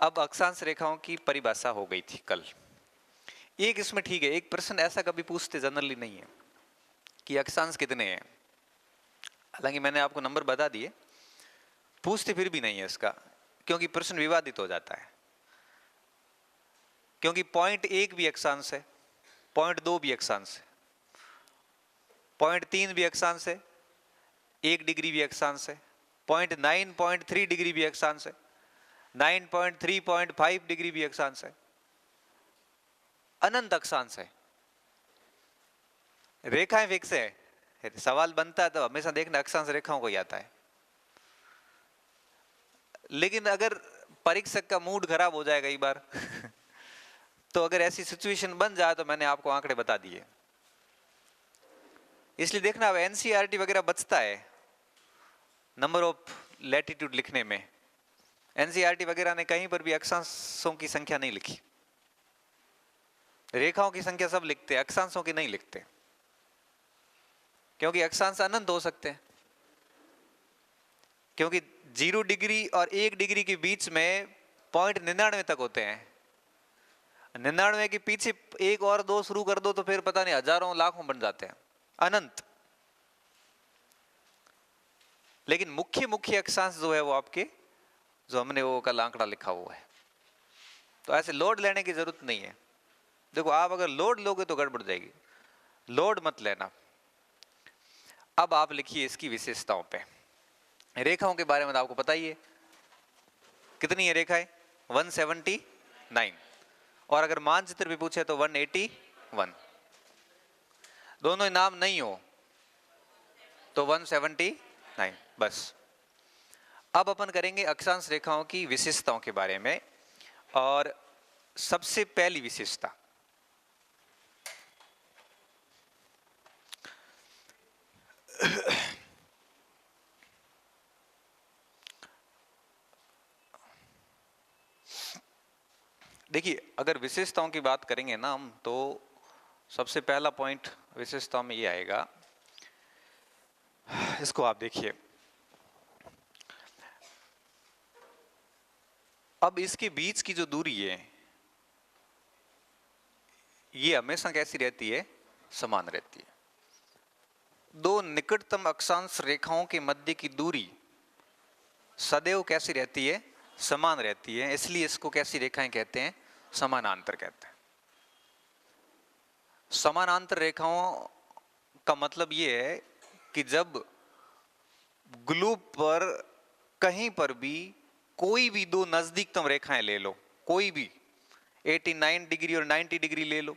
अब अक्षांश रेखाओं की परिभाषा हो गई थी कल। एक इसमें ठीक है, एक प्रश्न ऐसा कभी पूछते जनरली नहीं है कि अक्षांश कितने हैं, हालांकि मैंने आपको नंबर बता दिए, पूछते फिर भी नहीं है इसका, क्योंकि प्रश्न विवादित हो जाता है। क्योंकि 0.1 भी अक्षांश है, 0.2 भी अक्षांश है, 0.3 भी अक्षांश है, 1 डिग्री भी अक्षांश है, 0.9 0.3 डिग्री भी अक्षांश है, 9.3.5 डिग्री भी अक्षांश है, अनंत अक्षांश है। रेखाएं फिक्स है, सवाल बनता है तो हमेशा देखना अक्षांश रेखाओं को ही आता है। लेकिन अगर परीक्षक का मूड खराब हो जाए कई बार तो अगर ऐसी सिचुएशन बन जाए तो मैंने आपको आंकड़े बता दिए। इसलिए देखना अब एनसीईआरटी वगैरह बचता है नंबर ऑफ लैटिट्यूड लिखने में। एनसीईआरटी वगैरह ने कहीं पर भी अक्षांशों की संख्या नहीं लिखी, रेखाओं की संख्या सब लिखते हैं, अक्षांशों की नहीं लिखते, क्योंकि अक्षांश अनंत हो सकते हैं। क्योंकि 0 डिग्री और 1 डिग्री के बीच में 0.99 तक होते हैं। 99 के पीछे 1 और 2 शुरू कर दो तो फिर पता नहीं हजारों लाखों बन जाते हैं, अनंत। लेकिन मुख्य मुख्य अक्षांश जो है वो आपके, जो हमने वो कल आंकड़ा लिखा हुआ है, तो ऐसे लोड लेने की जरूरत नहीं है। देखो आप अगर लोड लोगे तो गड़बड़ जाएगी, लोड मत लेना। अब आप लिखिए इसकी विशेषताओं पे। रेखाओं के बारे में तो आपको पता ही है, कितनी है रेखाएं? 179। और अगर मानचित्र भी पूछे तो 181। दोनों नाम नहीं हो तो 179 बस। अब अपन करेंगे अक्षांश रेखाओं की विशेषताओं के बारे में। और सबसे पहली विशेषता, देखिए अगर विशेषताओं की बात करेंगे ना हम, तो सबसे पहला पॉइंट विशेषताओं में ये आएगा, इसको आप देखिए। अब इसके बीच की जो दूरी है ये हमेशा कैसी रहती है? समान रहती है। दो निकटतम अक्षांश रेखाओं के मध्य की दूरी सदैव कैसी रहती है? समान रहती है। इसलिए इसको कैसी रेखाएं कहते हैं? समानांतर कहते हैं। समानांतर रेखाओं का मतलब ये है कि जब ग्लू पर कहीं पर भी कोई भी दो नजदीकतम रेखाएं ले लो, कोई भी 89 डिग्री और 90 डिग्री ले लो,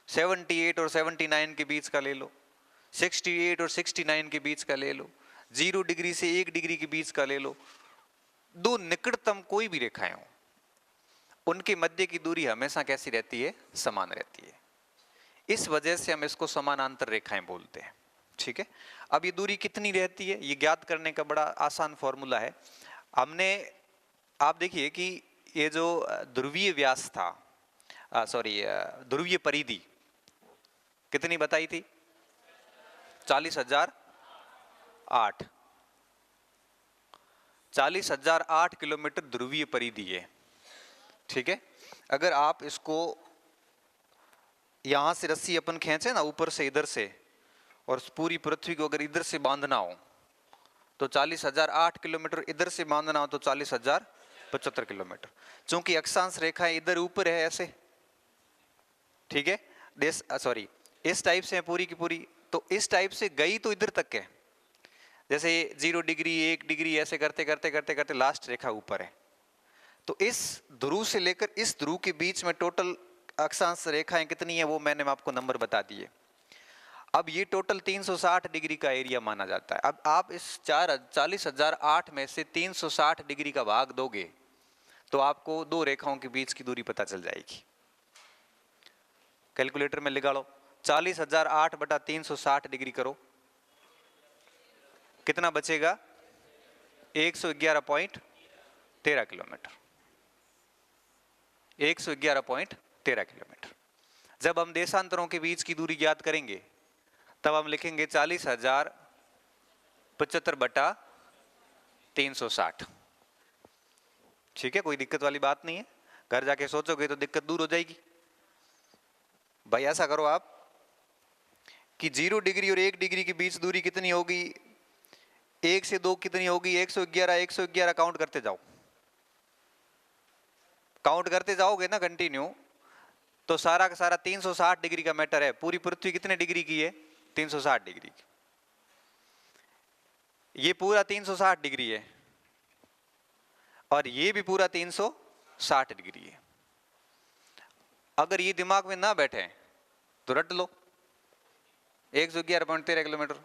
78 और 79 के बीच का ले लो, 68 और 69 के बीच का ले लो, 0 डिग्री से 1 डिग्री के बीच का ले लो, दो निकटतम कोई भी रेखाएं हो, उनके मध्य की दूरी हमेशा कैसी रहती है? समान रहती है। इस वजह से हम इसको समानांतर रेखाएं बोलते हैं। ठीक है, अब ये दूरी कितनी रहती है ये ज्ञात करने का बड़ा आसान फॉर्मूला है। हमने, आप देखिए कि ये जो ध्रुवीय व्यास था, ध्रुवीय परिधि कितनी बताई थी? 40,008। 40,008 किलोमीटर ध्रुवीय परिधि है। ठीक है, अगर आप इसको यहां से रस्सी अपन खींचे ना ऊपर से इधर से, और पूरी पृथ्वी को अगर इधर से बांधना हो तो 40,008 किलोमीटर, इधर से बांधना हो तो 40,075 किलोमीटर। चूंकि अक्षांश रेखाएं इधर ऊपर है ऐसे, ठीक है, इस टाइप से है पूरी की पूरी, तो इस टाइप से गई तो इधर तक है। जैसे 0 डिग्री 1 डिग्री ऐसे करते करते करते करते लास्ट रेखा ऊपर है। तो इस ध्रुव से लेकर इस ध्रुव के बीच में टोटल अक्षांश रेखाएं कितनी है वो मैंने आपको नंबर बता दिए। अब ये टोटल 360 डिग्री का एरिया माना जाता है। अब आप इस 40,008 में से 360 डिग्री का भाग दोगे तो आपको दो रेखाओं के बीच की दूरी पता चल जाएगी। कैलकुलेटर में लगा लो, 40,008 बटा 360 डिग्री करो, कितना बचेगा? 111.13 किलोमीटर। 111.13 किलोमीटर। जब हम देशांतरों के बीच की दूरी ज्ञात करेंगे तब हम लिखेंगे 40,075 बटा 360। ठीक है, कोई दिक्कत वाली बात नहीं है, घर जाके सोचोगे तो दिक्कत दूर हो जाएगी। भाई ऐसा करो आप कि 0 डिग्री और 1 डिग्री के बीच दूरी कितनी होगी, 1 से 2 कितनी होगी, 111, 111 काउंट करते जाओ। काउंट करते जाओगे ना कंटिन्यू, तो सारा का सारा 360 डिग्री का मैटर है। पूरी पृथ्वी कितने डिग्री की है, 360 डिग्री की। ये पूरा 360 डिग्री है और ये भी पूरा 360 डिग्री है। अगर ये दिमाग में ना बैठे तो रट लो 111.13 किलोमीटर।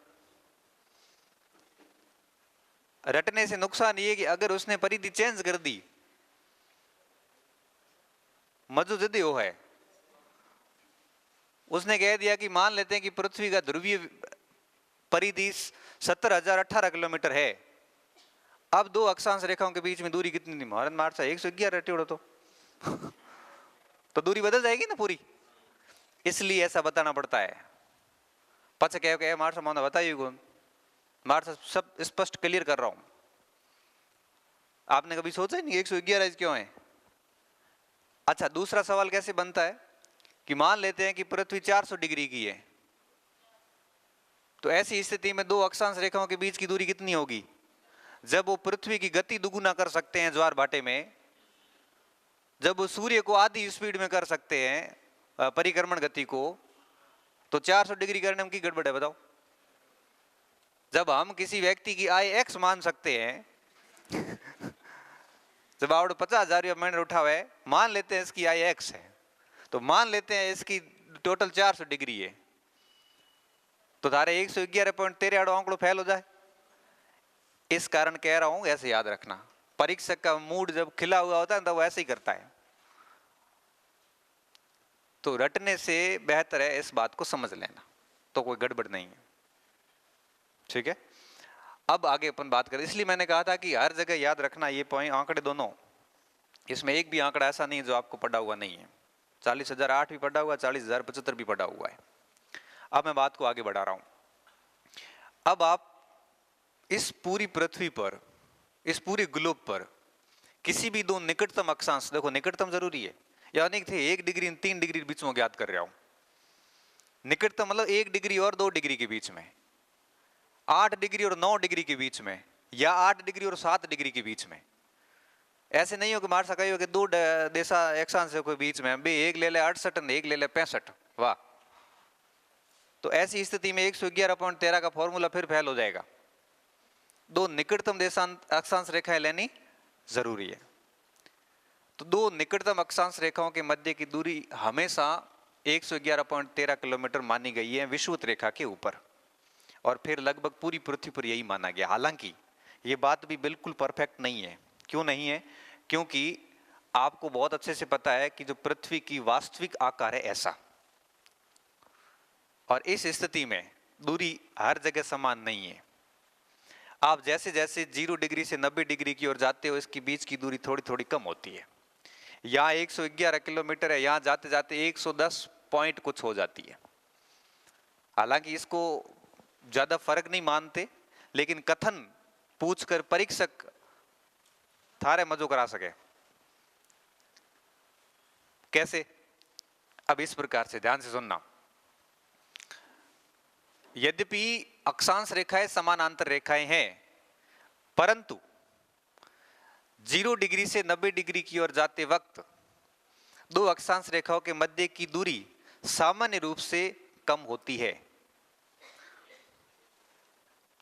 रटने से नुकसान ये कि अगर उसने परिधि चेंज कर दी, मजो जदी वो है, उसने कह दिया कि मान लेते हैं कि पृथ्वी का ध्रुवीय परिधि 70,018 किलोमीटर है। अब दो अक्षांश रेखाओं के बीच में दूरी कितनी थी, महारत मार्चा 111 रटे उड़ो तो दूरी बदल जाएगी ना पूरी। इसलिए ऐसा बताना पड़ता है। पच कह मार्चा माना बताइए कौन, मार्चा सब स्पष्ट क्लियर कर रहा हूं। आपने कभी सोचा ही नहीं 111 क्यों है। अच्छा, दूसरा सवाल कैसे बनता है कि मान लेते हैं कि पृथ्वी 400 डिग्री की है, तो ऐसी स्थिति में दो अक्षांश रेखाओं के बीच की दूरी कितनी होगी। जब वो पृथ्वी की गति दुगुना कर सकते हैं ज्वार भाटे में, जब वो सूर्य को आधी स्पीड में कर सकते हैं परिक्रमण गति को, तो 400 डिग्री करने में की गड़बड़ है बताओ। जब हम किसी व्यक्ति की आय एक्स मान सकते हैं जब आवड़ 50,000 महीने उठा हुआ है, मान लेते हैं इसकी आय एक्स है, तो मान लेते हैं इसकी टोटल 400 डिग्री है, तो तारे 111.13 आंकड़ो फेल हो जाए। इस कारण कह रहा हूं ऐसे याद रखना, परीक्षक का मूड जब खिला हुआ होता है तब वो ऐसे ही करता है। तो रटने से बेहतर है इस बात को समझ लेना, तो कोई गड़बड़ नहीं है। ठीक है, अब आगे अपन बात करें। इसलिए मैंने कहा था कि हर जगह याद रखना ये पॉइंट, आंकड़े दोनों, इसमें एक भी आंकड़ा ऐसा नहीं है जो आपको पढ़ा हुआ नहीं है। 40,008 भी पढ़ा हुआ, 40,075 भी पढ़ा हुआ है। अब मैं बात को आगे बढ़ा रहा हूं। अब आप इस पूरी पृथ्वी पर, इस पूरे ग्लोब पर किसी भी दो निकटतम अक्षांश, देखो निकटतम जरूरी है, यानी थे 1 डिग्री 3 डिग्री बीच में ज्ञात कर रहा हूं। निकटतम मतलब 1 डिग्री और 2 डिग्री के बीच में, 8 डिग्री और 9 डिग्री के बीच में, या 8 डिग्री और 7 डिग्री के बीच में। ऐसे नहीं हो कि मार सका हो कि दो देशा अक्षांश के बीच में भी एक ले ले 68 एक ले ले 65, वाह। तो ऐसी स्थिति में 111.13 का फॉर्मूला फिर फेल हो जाएगा। दो निकटतम देशांत अक्षांश रेखाएं लेनी जरूरी है। तो दो निकटतम अक्षांश रेखाओं के मध्य की दूरी हमेशा 111.13 किलोमीटर मानी गई है विषुवत रेखा के ऊपर, और फिर लगभग पूरी पृथ्वी पर यही माना गया। हालांकि ये बात भी बिल्कुल परफेक्ट नहीं है। क्यों नहीं है? क्योंकि आपको बहुत अच्छे से पता है कि जो पृथ्वी की वास्तविक आकार है ऐसा, और इस स्थिति में दूरी हर जगह समान नहीं है। आप जैसे जैसे 0 डिग्री से 90 डिग्री की ओर जाते हो, इसके बीच की दूरी थोड़ी थोड़ी कम होती है। यहाँ 111 किलोमीटर है, यहाँ जाते जाते 110 पॉइंट कुछ हो जाती है। हालांकि इसको ज्यादा फर्क नहीं मानते, लेकिन कथन पूछकर परीक्षक थारे मजो करा सके। कैसे? अब इस प्रकार से ध्यान से सुनना। यद्यपि अक्षांश रेखाएं समानांतर रेखाएं हैं, परंतु 0 डिग्री से 90 डिग्री की ओर जाते वक्त दो अक्षांश रेखाओं के मध्य की दूरी सामान्य रूप से कम होती है।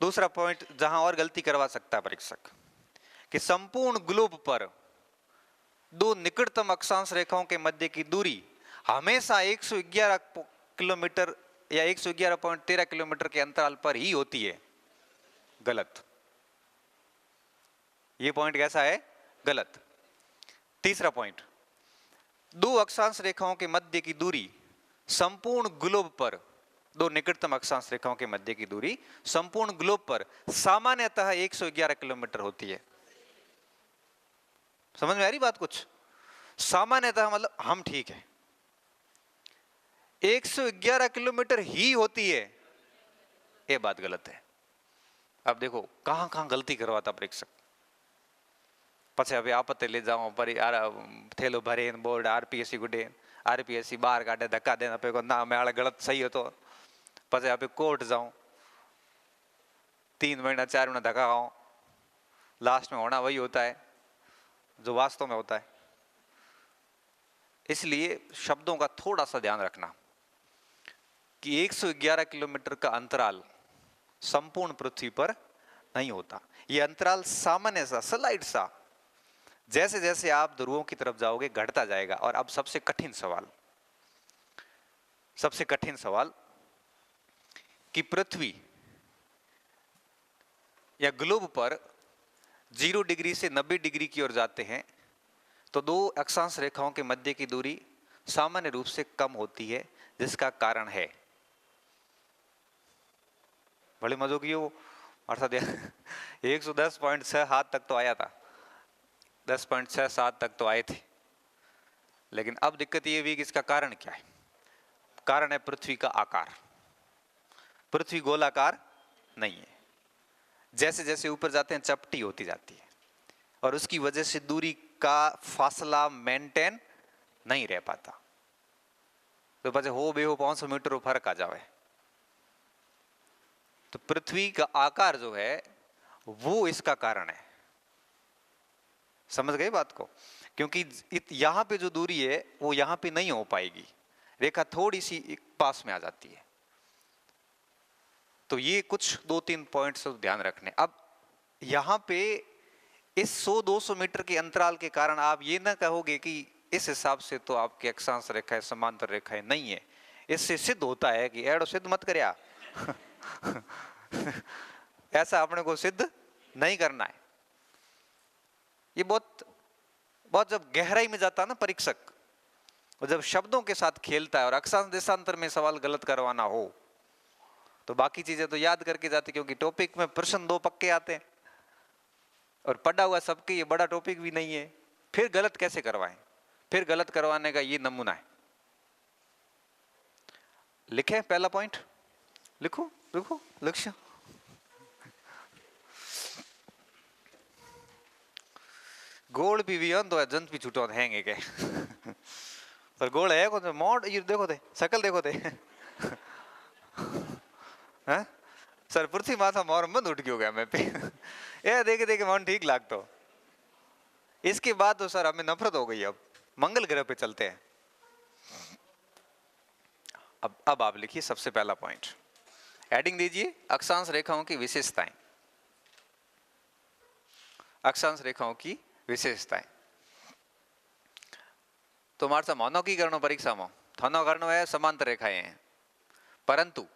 दूसरा पॉइंट जहां और गलती करवा सकता है परीक्षक, कि संपूर्ण ग्लोब पर दो निकटतम अक्षांश रेखाओं के मध्य की दूरी हमेशा 111 किलोमीटर या 111.13 किलोमीटर के अंतराल पर ही होती है। गलत। यह पॉइंट कैसा है? गलत। तीसरा पॉइंट, दो अक्षांश रेखाओं के मध्य की दूरी संपूर्ण ग्लोब पर, दो निकटतम अक्षांश रेखाओं के मध्य की दूरी संपूर्ण ग्लोब पर सामान्यतः 111 किलोमीटर होती है। समझ में आ रही बात? कुछ सामान्यतः मतलब हम ठीक है, 111 किलोमीटर ही होती है, यह बात गलत है। अब देखो कहां कहां गलती करवाता परीक्षक। પછી હવે આપતે લઈ જાઓ પરી થેલો ભરીને બોર્ડ આરપીએસસી ગુડે આરપીએસસી બહાર કાઢે ધક્કા દે આપે को ना मैं गलत सही हो तो પછી आप कोर्ट जाऊं 3 महीना 4 महीना धक्का खाओ लास्ट में होना वही होता है जो वास्तव में होता है। इसलिए शब्दों का थोड़ा सा ध्यान रखना कि 111 किलोमीटर का अंतराल संपूर्ण पृथ्वी पर नहीं होता। यह अंतराल सामान्य सा स्लाइड सा जैसे जैसे आप ध्रुवों की तरफ जाओगे घटता जाएगा। और अब सबसे कठिन सवाल कि पृथ्वी या ग्लोब पर 0 डिग्री से 90 डिग्री की ओर जाते हैं तो दो अक्षांश रेखाओं के मध्य की दूरी सामान्य रूप से कम होती है, जिसका कारण है भले मजो की वो अर्थात 110.67 तक तो आया था, 10.67 तक तो आए थे। लेकिन अब दिक्कत ये हुई कि इसका कारण क्या है। कारण है पृथ्वी का आकार। पृथ्वी गोलाकार नहीं है, जैसे जैसे ऊपर जाते हैं चपटी होती जाती है और उसकी वजह से दूरी का फासला मेंटेन नहीं रह पाता। तो बचे हो 500 मीटर फर्क आ जाए। तो पृथ्वी का आकार जो है वो इसका कारण है। समझ गए बात को? क्योंकि यहां पे जो दूरी है वो यहां पे नहीं हो पाएगी, रेखा थोड़ी सी पास में आ जाती है। तो ये कुछ 2-3 पॉइंट्स ध्यान रखने। अब यहां पे इस 100-200 मीटर के अंतराल के कारण आप ये ना कहोगे कि इस हिसाब से तो आपकी अक्षांश रेखाएं समांतर रेखाएं नहीं है। इससे सिद्ध होता है कि एडो सिद्ध मत करिया ऐसा अपने को सिद्ध नहीं करना है। ये बहुत जब गहराई में जाता है ना परीक्षक, और जब शब्दों के साथ खेलता है और अक्षांश देशांतर में सवाल गलत करवाना हो तो बाकी चीजें तो याद करके जाती, क्योंकि टॉपिक में प्रश्न 2 पक्के आते हैं और पढ़ा हुआ सबके ये बड़ा टॉपिक भी नहीं है। फिर गलत कैसे करवाएं? फिर गलत करवाने का ये नमूना है। लिखे पहला पॉइंट, लिखो लक्ष्य। गोल भी तो जंत भी छूटो हैंगे के पर गोल है कौन मोड ये देखो थे शकल देखो थे हैं सर पृथ्वी माथा मोर बंद उठ गया गया मैं पे ये देखे देखे मन ठीक लागतो। इसके बाद तो सर हमें नफरत हो गई। अब मंगल ग्रह पे चलते हैं। अब आप लिखिए सबसे पहला पॉइंट, हेडिंग दीजिए अक्षांश रेखाओं की विशेषताएं। अक्षांश रेखाओं की विशेषताएं। तो मार मानो की करनो परीक्षा में थानो करनो है समांतर रेखाएं हैं, परंतु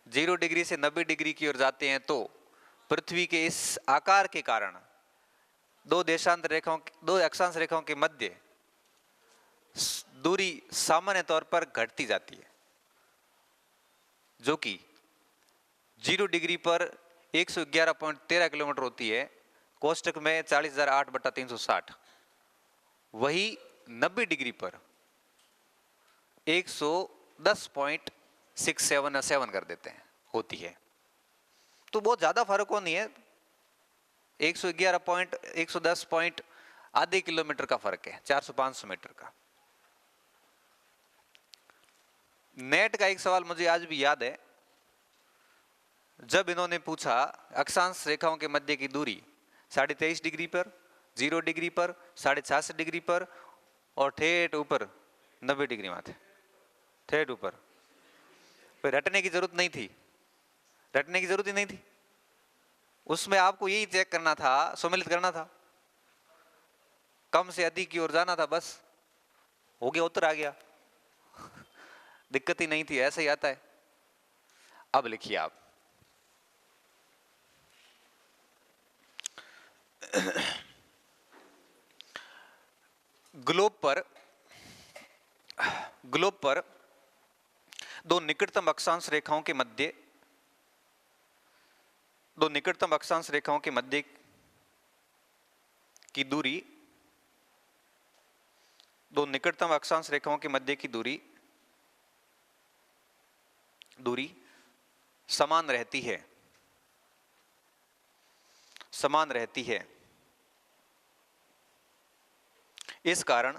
0 डिग्री से 90 डिग्री की ओर जाते हैं तो पृथ्वी के इस आकार के कारण दो अक्षांश रेखाओं के मध्य दूरी सामान्य तौर पर घटती जाती है, जो कि 0 डिग्री पर 111.13 किलोमीटर होती है, कोष्टक में 40,008/360। वही 90 डिग्री पर 110.67 कर देते हैं होती है। तो बहुत ज्यादा फर्क हो नहीं है, 111.110 आधे किलोमीटर का फर्क है, 400-500 मीटर का। नेट का एक सवाल मुझे आज भी याद है, जब इन्होंने पूछा अक्षांश रेखाओं के मध्य की दूरी 23.5 डिग्री पर, 0 डिग्री पर, 66.5 डिग्री पर और ठेठ ऊपर 90 डिग्री माथे ठेठ ऊपर। फिर रटने की जरूरत नहीं थी, रटने की जरूरत ही नहीं थी। उसमें आपको यही चेक करना था, सम्मिलित करना था, कम से अधिक की ओर जाना था, बस हो गया, उत्तर आ गया। दिक्कत ही नहीं थी, ऐसे ही आता है। अब लिखिए आप ग्लोब पर दो निकटतम अक्षांश रेखाओं के मध्य की दूरी समान रहती है। इस कारण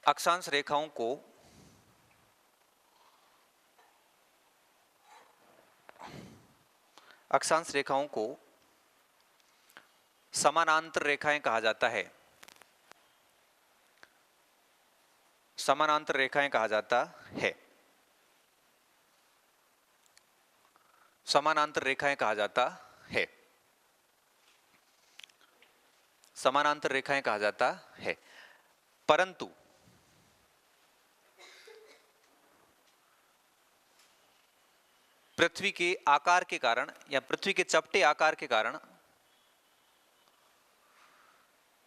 अक्षांश रेखाओं को समानांतर रेखाएं कहा जाता है। समानांतर रेखाएं कहा जाता है। समानांतर रेखाएं कहा जाता है। समानांतर रेखाएं कहा जाता है। परंतु पृथ्वी के आकार के कारण या पृथ्वी के चपटे आकार के कारण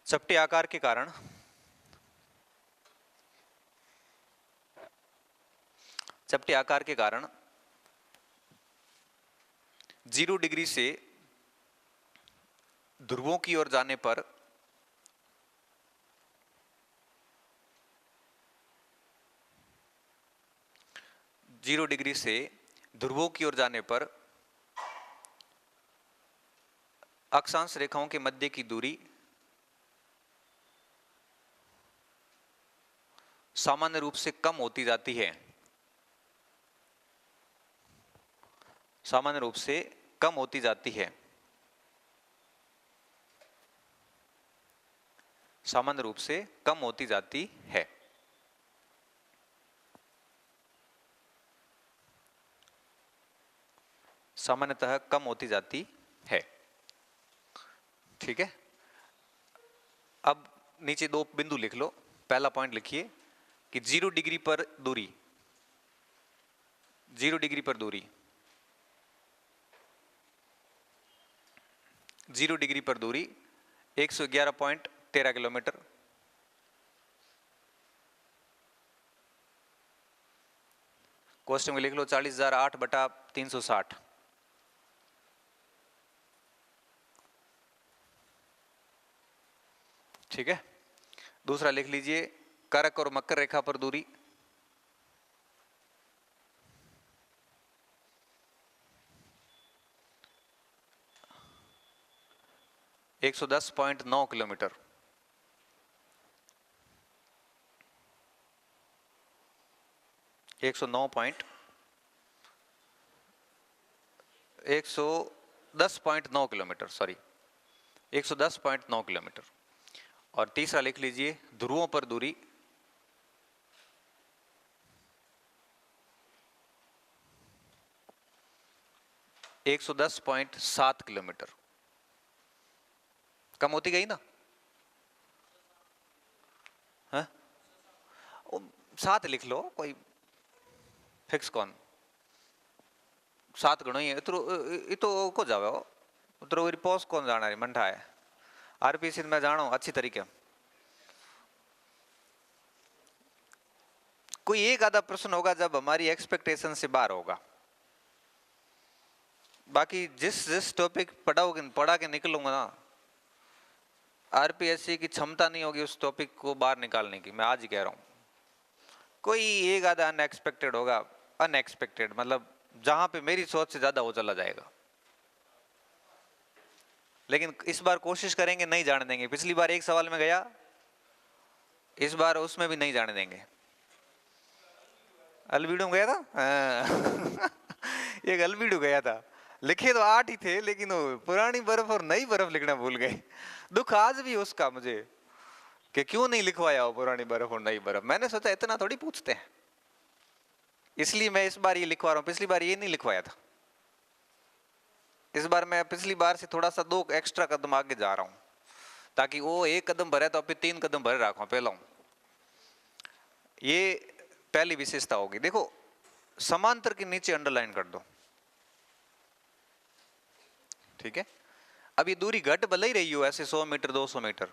चपटे आकार के कारण 0 डिग्री से ध्रुवों की ओर जाने पर अक्षांश रेखाओं के मध्य की दूरी सामान्य रूप से कम होती जाती है। सामान्य रूप से कम होती जाती है। सामान्य रूप से कम होती जाती है। सामान्यतः कम होती जाती है। ठीक है। अब नीचे 2 बिंदु लिख लो। पहला पॉइंट लिखिए कि 0 डिग्री पर दूरी 0 डिग्री पर दूरी 0 डिग्री पर दूरी 111.13 किलोमीटर। क्वेश्चन में लिख लो 40,008/360। ठीक है। दूसरा लिख लीजिए करक और मकर रेखा पर दूरी 110.9 किलोमीटर। एक सौ 110.9 किलोमीटर, सॉरी 110.9 किलोमीटर। और तीसरा लिख लीजिए ध्रुवों पर दूरी 110.7 किलोमीटर। कम होती गई ना? हाँ? 7 लिख लो, कोई फिक्स कौन 7 गणो ही है। तो को जावे हो उतरो रिपोज कौन जाना है मंठा है आरपीसी में जानो अच्छी तरीके। कोई एक आधा प्रश्न होगा जब हमारी एक्सपेक्टेशन से बाहर होगा। बाकी जिस टॉपिक पढ़ा के निकलूंगा ना, आरपीएससी की क्षमता नहीं होगी उस टॉपिक को बाहर निकालने की। मैं आज ही कह रहा हूं कोई एक आधा अनएक्सपेक्टेड होगा। अनएक्सपेक्टेड मतलब जहां पे मेरी सोच से ज्यादा वो चला जाएगा। लेकिन इस बार कोशिश करेंगे नहीं जाने देंगे। पिछली बार एक सवाल में गया, इस बार उसमें भी नहीं जाने देंगे। अल्बीडो गया था एक अल्बीडो गया था, लिखे तो 8 ही थे लेकिन वो पुरानी बर्फ और नई बर्फ लिखना भूल गए। दुख आज भी उसका मुझे कि क्यों नहीं लिखवाया वो पुरानी बर्फ और नई बर्फ। मैंने सोचा इतना थोड़ी पूछते हैं, इसलिए मैं इस बार ये लिखवा रहा हूं। पिछली बार ये नहीं लिखवाया था। इस बार मैं पिछली बार से थोड़ा सा 2 एक्स्ट्रा कदम आगे जा रहा हूं ताकि वो 1 कदम भरे तो अभी 3 कदम भरे रखा पहला हूं। ये पहली विशेषता होगी। देखो समांतर के नीचे अंडरलाइन कर दो। ठीक है। अब ये दूरी घट भले ही रही हो ऐसे 100 मीटर 200 मीटर,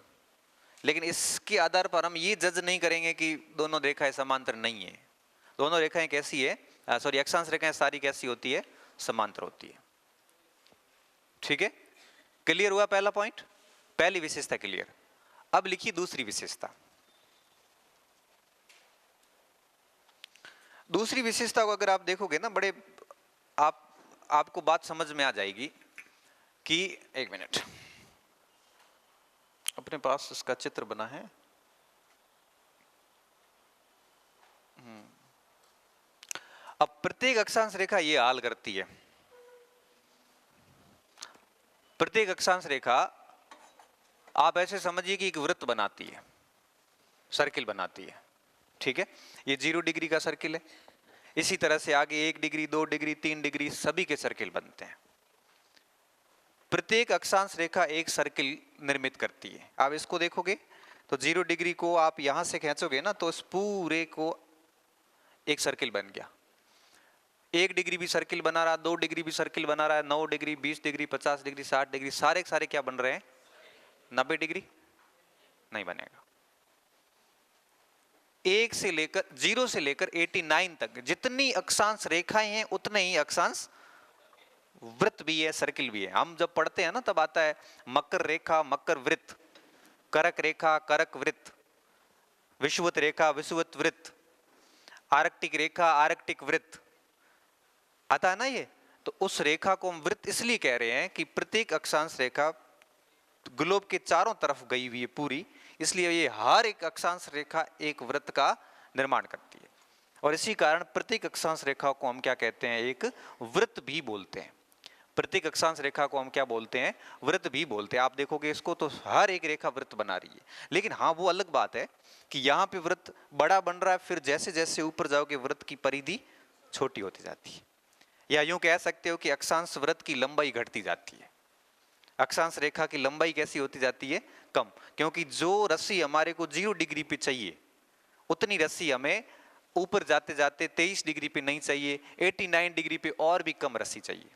लेकिन इसके आधार पर हम ये जज नहीं करेंगे कि दोनों रेखाएं समांतर नहीं है। दोनों रेखाएं कैसी है, सॉरी अक्षांश रेखाएं सारी कैसी होती है, समांतर होती है। ठीक है। क्लियर हुआ पहला पॉइंट, पहली विशेषता क्लियर। अब लिखिए दूसरी विशेषता। दूसरी विशेषता को अगर आप देखोगे ना बड़े आपको बात समझ में आ जाएगी कि एक मिनट, अपने पास इसका चित्र बना है। अब प्रत्येक अक्षांश रेखा ये हाल करती है। प्रत्येक अक्षांश रेखा आप ऐसे समझिए कि एक वृत्त बनाती है, सर्किल बनाती है, ठीक है। ये 0 डिग्री का सर्किल है। इसी तरह से आगे 1 डिग्री, 2 डिग्री, 3 डिग्री सभी के सर्किल बनते हैं। प्रत्येक अक्षांश रेखा एक सर्किल निर्मित करती है। आप इसको देखोगे तो 0 डिग्री को आप यहां से खींचोगे ना तो इस पूरे को एक सर्किल बन गया। 1 डिग्री भी सर्किल बना रहा, 2 डिग्री भी सर्किल बना रहा है, 9 डिग्री, 20 डिग्री, 50 डिग्री, 60 डिग्री, सारे सारे क्या बन रहे हैं? 90 डिग्री नहीं बनेगा। 1 से लेकर 0 से लेकर 89 तक जितनी अक्षांश रेखाएं हैं उतने ही अक्षांश वृत्त भी है, सर्किल भी है। हम जब पढ़ते हैं ना तब आता है मकर रेखा, मकर वृत्त, करक रेखा, करक वृत्त, विषुवत रेखा, विषुवत वृत्त, आर्कटिक रेखा, आर्कटिक वृत्त, आता है ना ये। तो उस रेखा को हम वृत्त इसलिए कह रहे हैं कि प्रत्येक अक्षांश रेखा ग्लोब के चारों तरफ गई हुई है पूरी, इसलिए ये हर एक अक्षांश रेखा एक वृत्त का निर्माण करती है। और इसी कारण प्रत्येक अक्षांश रेखा को हम क्या कहते हैं? एक वृत्त भी बोलते हैं। प्रत्येक अक्षांश रेखा को हम क्या बोलते हैं? वृत्त भी बोलते हैं। आप देखोगे इसको तो हर एक रेखा वृत्त बना रही है, लेकिन हाँ वो अलग बात है कि यहाँ पे वृत्त बड़ा बन रहा है, फिर जैसे जैसे ऊपर जाओगे वृत्त की परिधि छोटी होती जाती है। या यूं कह सकते हो कि अक्षांश वृत्त की लंबाई घटती जाती है। अक्षांश रेखा की लंबाई कैसी होती जाती है? कम, क्योंकि जो रस्सी हमारे को 0 डिग्री पे चाहिए उतनी रस्सी हमें ऊपर जाते जाते 23 डिग्री पे नहीं चाहिए, 89 डिग्री पे और भी कम रस्सी चाहिए।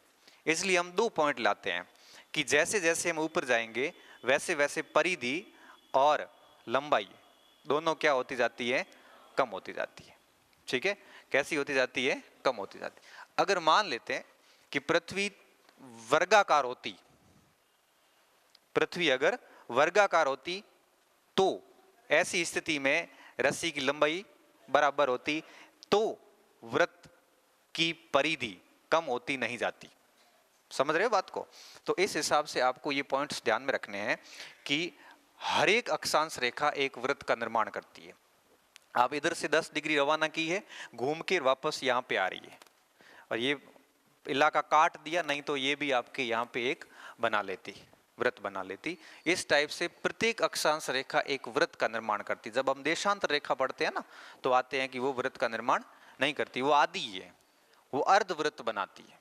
इसलिए हम 2 पॉइंट लाते हैं कि जैसे जैसे हम ऊपर जाएंगे वैसे वैसे परिधि और लंबाई दोनों क्या होती जाती है? कम होती जाती है। ठीक है, कैसी होती जाती है? कम होती जाती है। अगर मान लेते हैं कि पृथ्वी वर्गाकार होती, पृथ्वी अगर वर्गाकार होती तो ऐसी स्थिति में रस्सी की लंबाई बराबर होती तो वृत्त की परिधि कम होती नहीं जाती। समझ रहे हो बात को? तो इस हिसाब से आपको ये पॉइंट्स ध्यान में रखने हैं कि हर एक अक्षांश रेखा एक वृत्त का निर्माण करती है। आप इधर से 10 डिग्री रवाना की है, घूम के वापस यहाँ पे आ रही है, और ये इलाका काट दिया, नहीं तो ये भी आपके यहाँ पे एक बना लेती, वृत्त बना लेती। इस टाइप से प्रत्येक अक्षांश रेखा एक वृत्त का निर्माण करती। जब हम देशांतर रेखा पढ़ते हैं ना तो आते हैं कि वो वृत्त का निर्माण नहीं करती, वो आदि है, वो अर्धवृत्त बनाती है।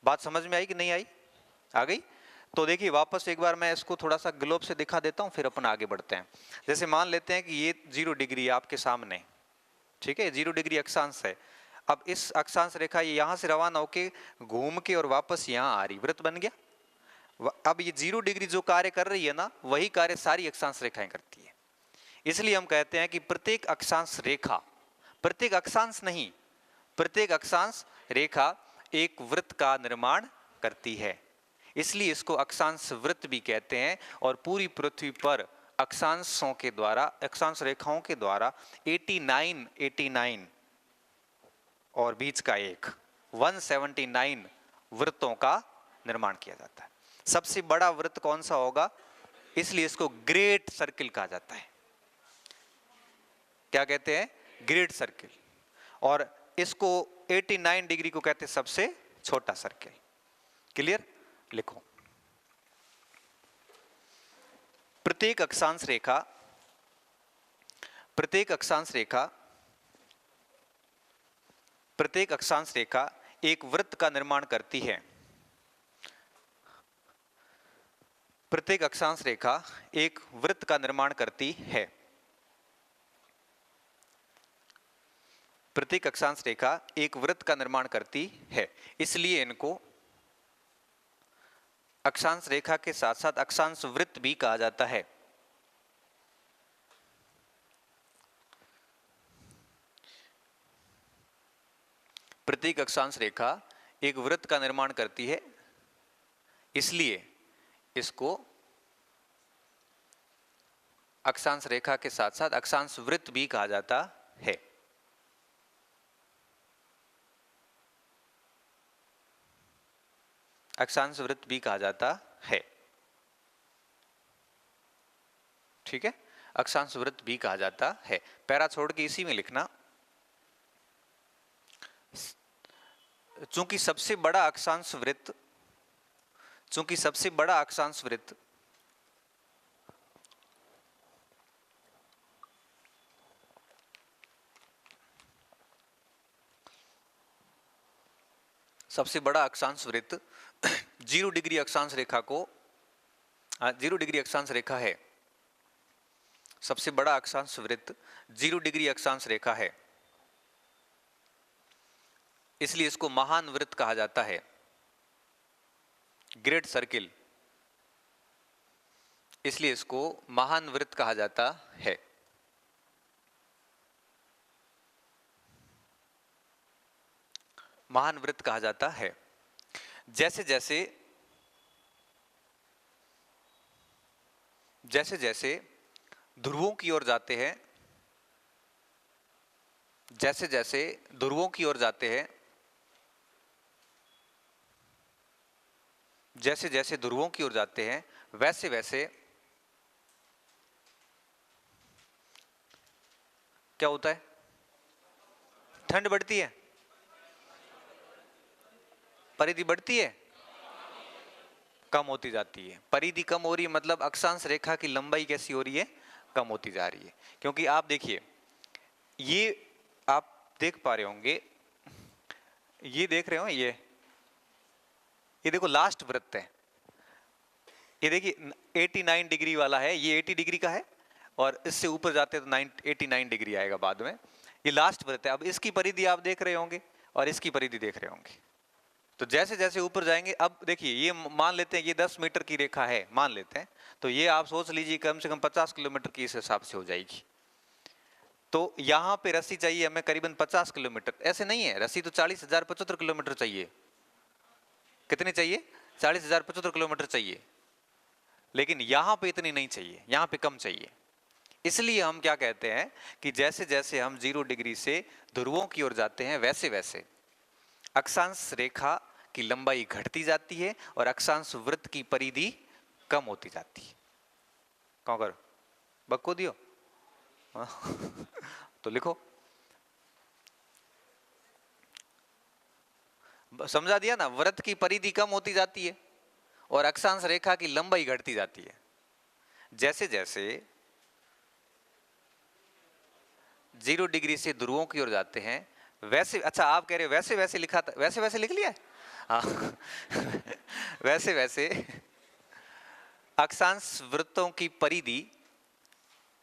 बात समझ में आई कि नहीं आई? आ गई? तो देखिए वापस एक बार मैं इसको थोड़ा सा ग्लोब से दिखा देता हूँ, फिर अपन आगे बढ़ते हैं। जैसे मान लेते हैं कि ये 0 डिग्री आपके सामने, ठीक है, 0 डिग्री अक्षांश है। अब इस अक्षांश रेखा ये यहां से रवाना होके घूम के और वापस यहाँ आ रही, वृत्त बन गया। अब ये 0 डिग्री जो कार्य कर रही है ना, वही कार्य सारी अक्षांश रेखाएं करती है। इसलिए हम कहते हैं कि प्रत्येक अक्षांश रेखा, प्रत्येक अक्षांश नहीं, प्रत्येक अक्षांश रेखा एक वृत्त का निर्माण करती है। इसलिए इसको अक्षांश वृत्त भी कहते हैं। और पूरी पृथ्वी पर अक्षांशों के द्वारा, अक्षांश रेखाओं के द्वारा 89 और बीच का एक 179 वृत्तों का निर्माण किया जाता है। सबसे बड़ा वृत्त कौन सा होगा? इसलिए इसको ग्रेट सर्किल कहा जाता है। क्या कहते हैं? Great circle. और इसको 89 डिग्री को कहते हैं सबसे छोटा सर्किल। क्लियर? लिखो, प्रत्येक अक्षांश रेखा, प्रत्येक अक्षांश रेखा, प्रत्येक अक्षांश रेखा एक वृत्त का निर्माण करती है। प्रत्येक अक्षांश रेखा एक वृत्त का निर्माण करती है। प्रत्येक अक्षांश रेखा एक वृत्त का निर्माण करती है। इसलिए इनको अक्षांश रेखा के साथ साथ अक्षांश वृत्त भी कहा जाता है। प्रत्येक अक्षांश रेखा एक वृत्त का निर्माण करती है, इसलिए इसको अक्षांश रेखा के साथ साथ अक्षांश वृत्त भी कहा जाता है। अक्षांश वृत्त भी कहा जाता है। ठीक है, अक्षांश वृत्त भी कहा जाता है। पैरा छोड़ के इसी में लिखना, चूंकि सबसे बड़ा अक्षांश वृत्त, चूंकि सबसे बड़ा अक्षांश वृत्त सबसे बड़ा अक्षांश वृत्त 0 डिग्री अक्षांश रेखा को 0 डिग्री अक्षांश रेखा है। सबसे बड़ा अक्षांश वृत्त 0 डिग्री अक्षांश रेखा है, इसलिए इसको महान वृत्त कहा जाता है, ग्रेट सर्किल, इसलिए इसको महान वृत्त कहा जाता है। महान वृत्त कहा जाता है। जैसे जैसे जैसे जैसे ध्रुवों की ओर जाते हैं, जैसे जैसे ध्रुवों की ओर जाते हैं, जैसे जैसे ध्रुवों की ओर जाते हैं, वैसे वैसे क्या होता है? ठंड बढ़ती है, परिधि बढ़ती है, कम होती जाती है। परिधि कम हो रही है मतलब अक्षांश रेखा की लंबाई कैसी हो रही है? कम होती जा रही है। क्योंकि आप देखिए, ये आप देख पा रहे होंगे, ये देख रहे हो, ये देखो लास्ट वृत्त है, ये देखिए 89 डिग्री वाला है, ये 80 डिग्री का है और इससे ऊपर जाते तो 89 डिग्री आएगा बाद में। ये लास्ट वृत्त है। अब इसकी परिधि आप देख रहे होंगे और इसकी परिधि देख रहे होंगे, तो जैसे जैसे ऊपर जाएंगे, अब देखिए ये मान लेते हैं ये 10 मीटर की रेखा है, मान लेते हैं, तो ये आप सोच लीजिए कम से कम 50 किलोमीटर की इस हिसाब से हो जाएगी। तो यहां पे रस्सी चाहिए हमें करीबन 50 किलोमीटर, ऐसे नहीं है, रस्सी तो 40,075 किलोमीटर चाहिए। कितने चाहिए? 40,075 किलोमीटर चाहिए, लेकिन यहां पे इतनी नहीं चाहिए, यहां पे कम चाहिए। इसलिए हम क्या कहते हैं कि जैसे जैसे हम 0 डिग्री से ध्रुवों की ओर जाते हैं, वैसे वैसे अक्षांश रेखा की लंबाई घटती जाती है और अक्षांश वृत्त की परिधि कम होती जाती है। कौन करो बक्को दियो तो लिखो, समझा दिया ना, वृत्त की परिधि कम होती जाती है और अक्षांश रेखा की लंबाई घटती जाती है। जैसे जैसे 0 डिग्री से ध्रुवों की ओर जाते हैं वैसे, अच्छा आप कह रहे हो वैसे वैसे लिखा था, वैसे वैसे लिख लिया? हाँ वैसे वैसे अक्षांश वृत्तों की परिधि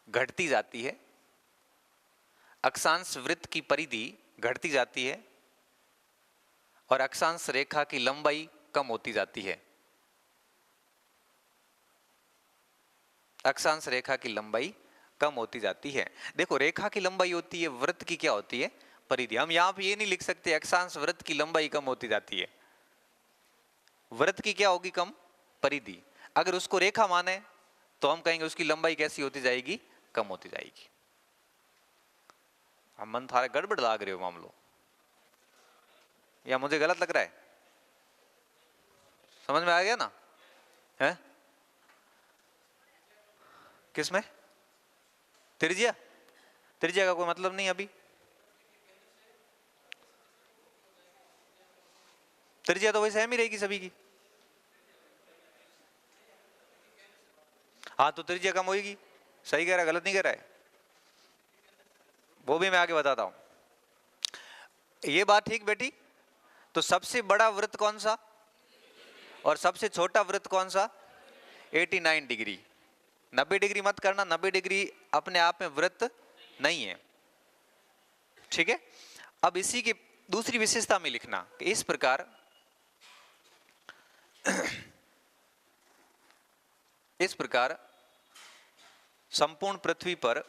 घटती जाती है, अक्षांश वृत्त की परिधि घटती जाती है और अक्षांश रेखा की लंबाई कम होती जाती है। अक्षांश रेखा की लंबाई कम होती जाती है। देखो रेखा की लंबाई होती है, वृत्त की क्या होती है? परिधि। हम यहां पे ये नहीं लिख सकते अक्षांश वृत्त की लंबाई कम होती जाती है, वृत्त की क्या होगी? कम, परिधि। अगर उसको रेखा माने तो हम कहेंगे उसकी लंबाई कैसी होती जाएगी? कम होती जाएगी। हम मन थारे गड़बड़ लाग रहे हो मामलो, या मुझे गलत लग रहा है? समझ में आ गया ना? है किसमें? त्रिज्या, त्रिज्या का कोई मतलब नहीं अभी, त्रिज्या तो वैसे सेम ही रहेगी सभी की। हाँ तो त्रिज्या कम होगी, सही कह रहा है, गलत नहीं कह रहा है, वो भी मैं आगे बताता हूं। ये बात ठीक बेटी? तो सबसे बड़ा वृत्त कौन सा और सबसे छोटा वृत्त कौन सा? 89 डिग्री। 90 डिग्री मत करना, 90 डिग्री अपने आप में वृत्त नहीं है, ठीक है। अब इसी की दूसरी विशेषता में लिखना कि इस प्रकार इस प्रकार संपूर्ण पृथ्वी पर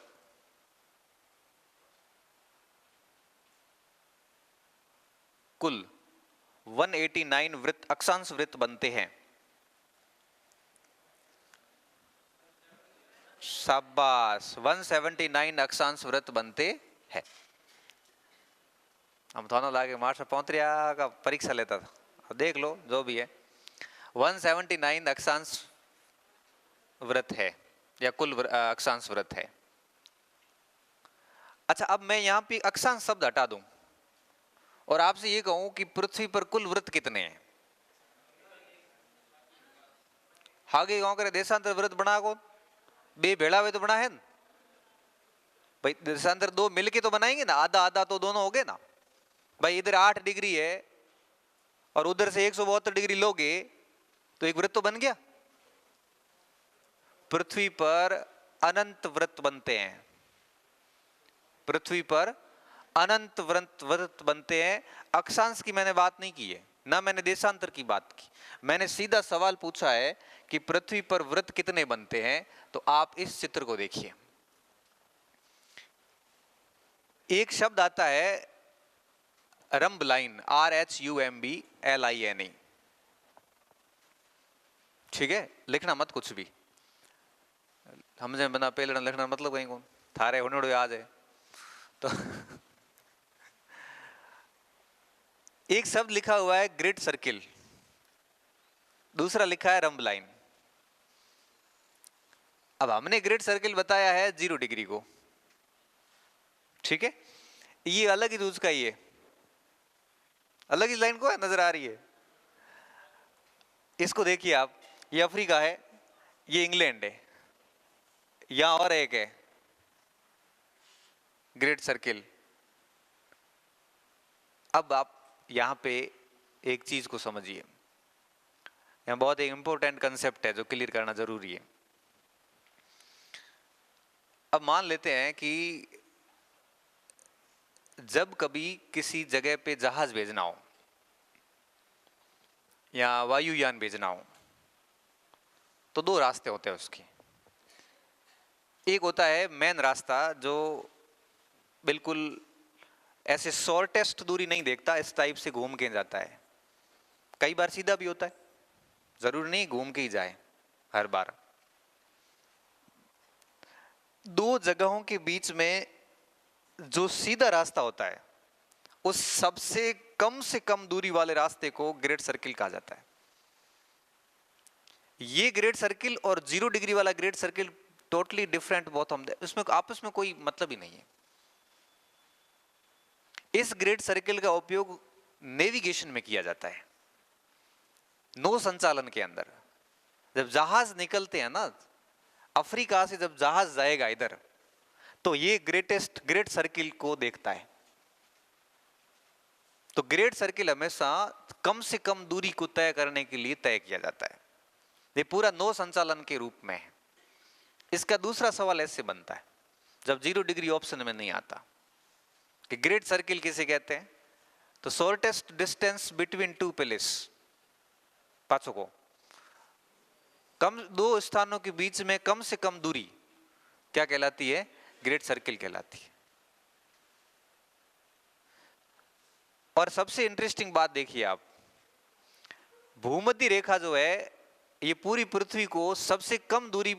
कुल 189 वृत्त, अक्षांश वृत्त बनते हैं। शाबाश, 179 अक्षांश वृत्त बनते हैं। हम थोड़ा लागे मार्च पहुंच रहा का परीक्षा लेता था, अब देख लो जो भी है। 179 अक्षांश वृत्त है या कुल अक्षांश वृत्त है। अच्छा, अब मैं यहां पे अक्षांश शब्द हटा दूं और आपसे ये कहूं कि पृथ्वी पर कुल वृत्त कितने हैं? हागे गांव करे देशांतर वृत्त बना को बे भेड़ा हुए तो बना है ना भाई। देशांतर दो मिलके तो बनाएंगे ना, आधा आधा तो दोनों हो गए ना भाई। इधर 8 डिग्री है और उधर से 172 डिग्री लोगे तो एक वृत्त तो बन गया। पृथ्वी पर अनंत वृत्त बनते हैं, पृथ्वी पर अनंत वृत्त बनते हैं। अक्षांश की मैंने बात नहीं की है, ना मैंने देशांतर की बात की। मैंने सीधा सवाल पूछा है कि पृथ्वी पर वृत्त कितने बनते हैं। तो आप इस चित्र को देखिए, एक शब्द आता है रंबलाइन, RHUMBLINE। ठीक है, लिखना मत कुछ भी, हमसे बना पहले लिखना मतलब कहीं कौन थारे होने याद है तो एक शब्द लिखा हुआ है ग्रेट सर्किल, दूसरा लिखा है रंबलाइन। अब हमने ग्रेट सर्किल बताया है 0 डिग्री को, ठीक है, ये अलग ही दूसरा, ये अलग ही लाइन को है, नजर आ रही है। इसको देखिए आप, ये अफ्रीका है, ये इंग्लैंड है, यहां और एक है ग्रेट सर्किल। अब आप यहां पे एक चीज को समझिए, यहां बहुत एक इंपॉर्टेंट कंसेप्ट है जो क्लियर करना जरूरी है। अब मान लेते हैं कि जब कभी किसी जगह पे जहाज भेजना हो या वायुयान भेजना हो तो 2 रास्ते होते हैं उसके। एक होता है मेन रास्ता जो बिल्कुल ऐसे शॉर्टेस्ट दूरी नहीं देखता, इस टाइप से घूम के जाता है। कई बार सीधा भी होता है, जरूरी नहीं घूम के ही जाए हर बार। 2 जगहों के बीच में जो सीधा रास्ता होता है उस सबसे कम दूरी वाले रास्ते को ग्रेट सर्किल कहा जाता है। ये ग्रेट सर्किल और 0 डिग्री वाला great circle totally different both of, उसमें आपस में कोई मतलब ही नहीं है। इस ग्रेट सर्किल का उपयोग नेविगेशन में किया जाता है, नौ संचालन के अंदर। जब जहाज निकलते हैं ना, अफ्रीका से जब जहाज जाएगा इधर, तो ये ग्रेट सर्किल को देखता है। तो ग्रेट सर्किल हमेशा कम से कम दूरी को तय करने के लिए तय किया जाता है। ये पूरा नौ संचालन के रूप में है। इसका दूसरा सवाल ऐसे बनता है जब 0 डिग्री ऑप्शन में नहीं आता कि ग्रेट सर्किल किसे कहते हैं। तो शॉर्टेस्ट डिस्टेंस बिटवीन 2 प्लेस, पांचों को कम 2 स्थानों के बीच में कम से कम दूरी क्या कहलाती है? ग्रेट सर्किल कहलाती है। और सबसे इंटरेस्टिंग बात देखिए आप, भूमध्य रेखा जो है ये पूरी पृथ्वी को सबसे कम दूरी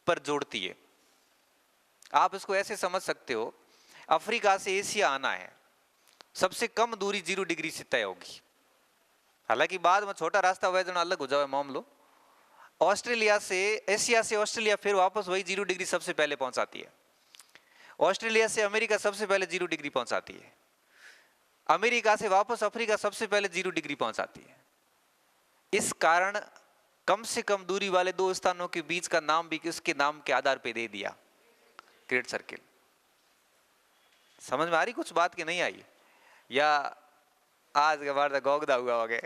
पर जोड़ती है। आप इसको ऐसे समझ सकते हो, अफ्रीका से एशिया आना है, सबसे कम दूरी 0 डिग्री से तय होगी। हालांकि बाद में छोटा रास्ता हुआ जो अलग हो जाए मामलो। ऑस्ट्रेलिया से, एशिया से ऑस्ट्रेलिया फिर वापस वही 0 डिग्री सबसे पहले पहुंचाती है। ऑस्ट्रेलिया से अमेरिका सबसे पहले 0 डिग्री पहुंचाती है। अमेरिका से वापस अफ्रीका सबसे पहले 0 डिग्री पहुंचाती है। इस कारण कम से कम दूरी वाले 2 स्थानों के बीच का नाम भी किसके नाम के आधार पर दे दिया? Great circle. समझ में आ रही कुछ बात की नहीं आई? या आज के बार गोगदा हुआ हो गए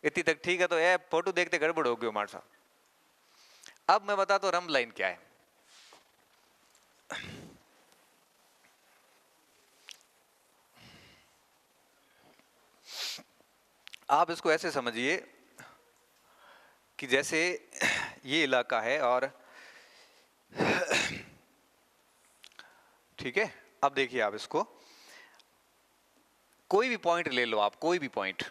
इतनी तक ठीक है। तो ये फोटो देखते गड़बड़ हो गई हमारे साथ। अब मैं बताता हूं रंबलाइन क्या है। आप इसको ऐसे समझिए कि जैसे ये इलाका है और ठीक है, अब देखिए आप इसको, कोई भी पॉइंट ले लो आप, कोई भी पॉइंट,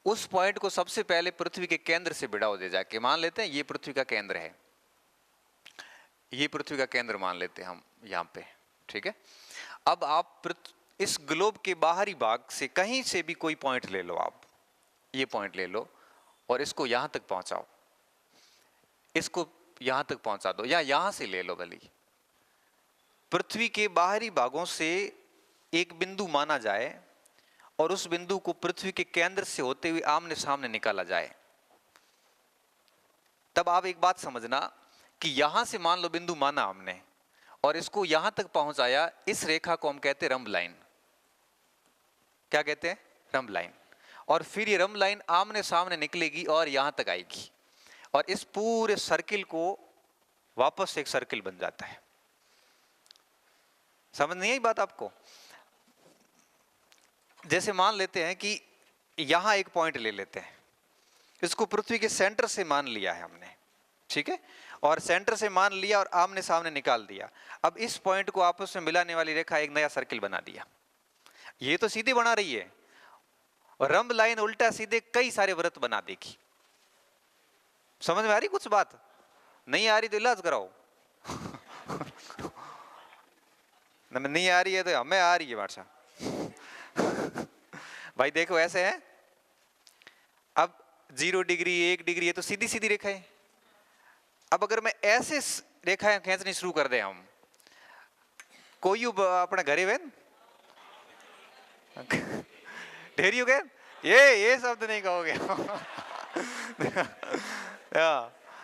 उस पॉइंट को सबसे पहले पृथ्वी के केंद्र से भिड़ाओ दे जाके। मान लेते हैं ये पृथ्वी का केंद्र है, ये पृथ्वी का केंद्र मान लेते हैं हम यहां पे, ठीक है। अब आप इस ग्लोब के बाहरी भाग से कहीं से भी कोई पॉइंट ले लो, आप ये पॉइंट ले लो और इसको यहां तक पहुंचाओ, इसको यहां तक पहुंचा दो, या यहां से ले लो भली, पृथ्वी के बाहरी भागों से एक बिंदु माना जाए और उस बिंदु को पृथ्वी के केंद्र से होते हुए आमने सामने निकाला जाए, तब आप एक बात समझना कि यहां से मान लो बिंदु माना हमने और इसको यहां तक पहुंचाया, इस रेखा को हम कहते हैं रंभ लाइन। क्या कहते हैं? रंभ लाइन। और फिर ये रंभ लाइन आमने सामने निकलेगी और यहां तक आएगी और इस पूरे सर्किल को वापस एक सर्किल बन जाता है। समझ नहीं आई बात आपको? जैसे मान लेते हैं कि यहां एक पॉइंट ले लेते हैं, इसको पृथ्वी के सेंटर से मान लिया है हमने, ठीक है, और सेंटर से मान लिया और आमने सामने निकाल दिया। अब इस पॉइंट को आपस में मिलाने वाली रेखा एक नया सर्किल बना दिया। ये तो सीधी बना रही है और रंभ लाइन उल्टा सीधे कई सारे वृत्त बना देगी। समझ में आ रही कुछ बात? नहीं आ रही तो इलाज कराओ। नहीं आ रही है तो हमें आ रही है बादशाह। भाई देखो ऐसे है, अब 0 डिग्री 1 डिग्री ये तो सीधी सीधी रेखा है। अब अगर मैं ऐसे रेखाएं खींचनी शुरू कर दे हम, कोई अपने घरे वे ढेरी हो गए, ये शब्द नहीं कहोगे।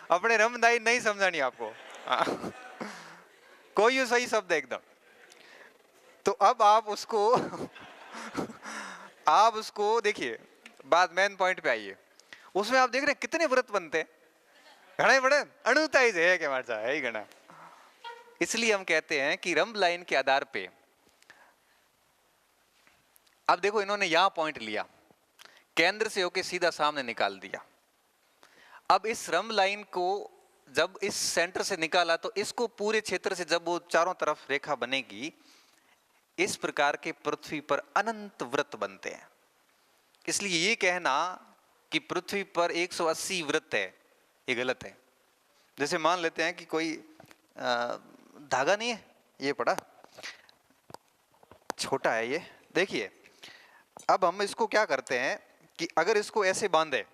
अपने रमदाई नहीं समझानी आपको। कोई सही शब्द है एकदम। तो अब आप उसको देखिए, बात मेन पॉइंट पे आइए। उसमें आप देख रहे हैं कितने व्रत बनते हैं, घना बड़े अणुताई है के मारसा है ही घना। इसलिए हम कहते हैं कि रंभ लाइन के आधार पे, अब देखो इन्होंने यहां पॉइंट लिया, केंद्र से होके सीधा सामने निकाल दिया। अब इस रंभ लाइन को जब इस सेंटर से निकाला तो इसको पूरे क्षेत्र से जब वो चारों तरफ रेखा बनेगी, इस प्रकार के पृथ्वी पर अनंत वृत्त बनते हैं। इसलिए ये कहना कि पृथ्वी पर 180 वृत्त है, ये गलत है। जैसे मान लेते हैं कि कोई धागा नहीं है, ये पड़ा छोटा है, ये देखिए। अब हम इसको क्या करते हैं कि अगर इसको ऐसे बांधे,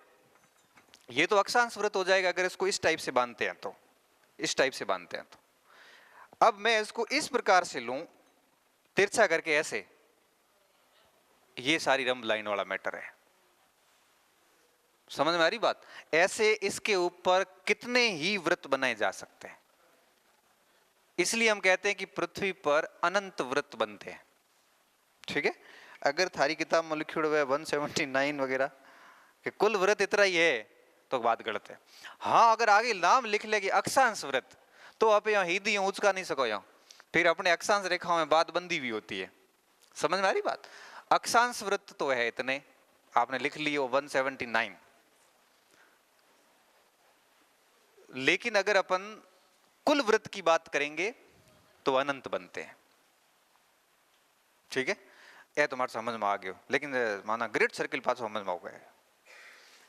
ये तो अक्षांश वृत्त हो जाएगा। अगर इसको इस टाइप से बांधते हैं तो, इस टाइप से बांधते हैं तो, अब मैं इसको इस प्रकार से लूं तिरछा करके ऐसे, ये सारी रंभ लाइन वाला मैटर है। समझ में आ रही बात? ऐसे इसके ऊपर कितने ही वृत्त बनाए जा सकते हैं। इसलिए हम कहते हैं कि पृथ्वी पर अनंत वृत्त बनते हैं, ठीक है। अगर थारी किताब में लिखी हुए 179 वगैरह कि कुल वृत्त इतना ही है तो बात गलत है। हाँ, अगर आगे नाम लिख लेगी अक्षांश वृत्त तो आप यहाँ हिंदी उचका नहीं सको, यहाँ फिर अपने अक्षांश रेखाओं में बात बंदी भी होती है। समझ में आ रही बात? अक्षांश वृत्त तो है इतने, आपने लिख लिए 179, लेकिन अगर अपन कुल वृत्त की बात करेंगे तो अनंत बनते हैं, ठीक है। यह तुम्हारे समझ में आ गया। लेकिन माना ग्रेट सर्किल पास समझ में हो गया।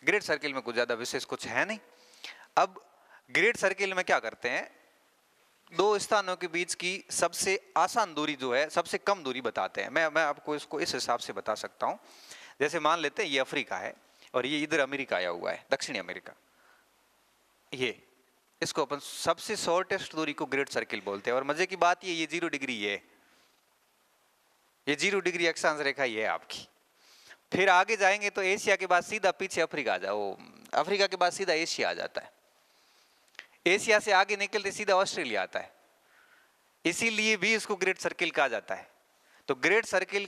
ग्रेट सर्किल में कुछ ज्यादा विशेष कुछ है नहीं। अब ग्रेट सर्किल में क्या करते हैं, दो स्थानों के बीच की सबसे आसान दूरी जो है, सबसे कम दूरी बताते हैं। मैं आपको इसको इस हिसाब से बता सकता हूं। जैसे मान लेते हैं ये अफ्रीका है और ये इधर अमेरिका आया हुआ है, दक्षिणी अमेरिका। ये इसको अपन सबसे शॉर्टेस्ट दूरी को ग्रेट सर्किल बोलते हैं। और मजे की बात ये 0 डिग्री है, ये 0 डिग्री अक्षांश रेखा ये है आपकी। फिर आगे जाएंगे तो एशिया के बाद सीधा पीछे अफ्रीका आ जाओ, अफ्रीका के बाद सीधा एशिया आ जाता है, एशिया से आगे निकलते सीधा ऑस्ट्रेलिया आता है। इसीलिए भी इसको ग्रेट सर्किल कहा जाता है। तो ग्रेट सर्किल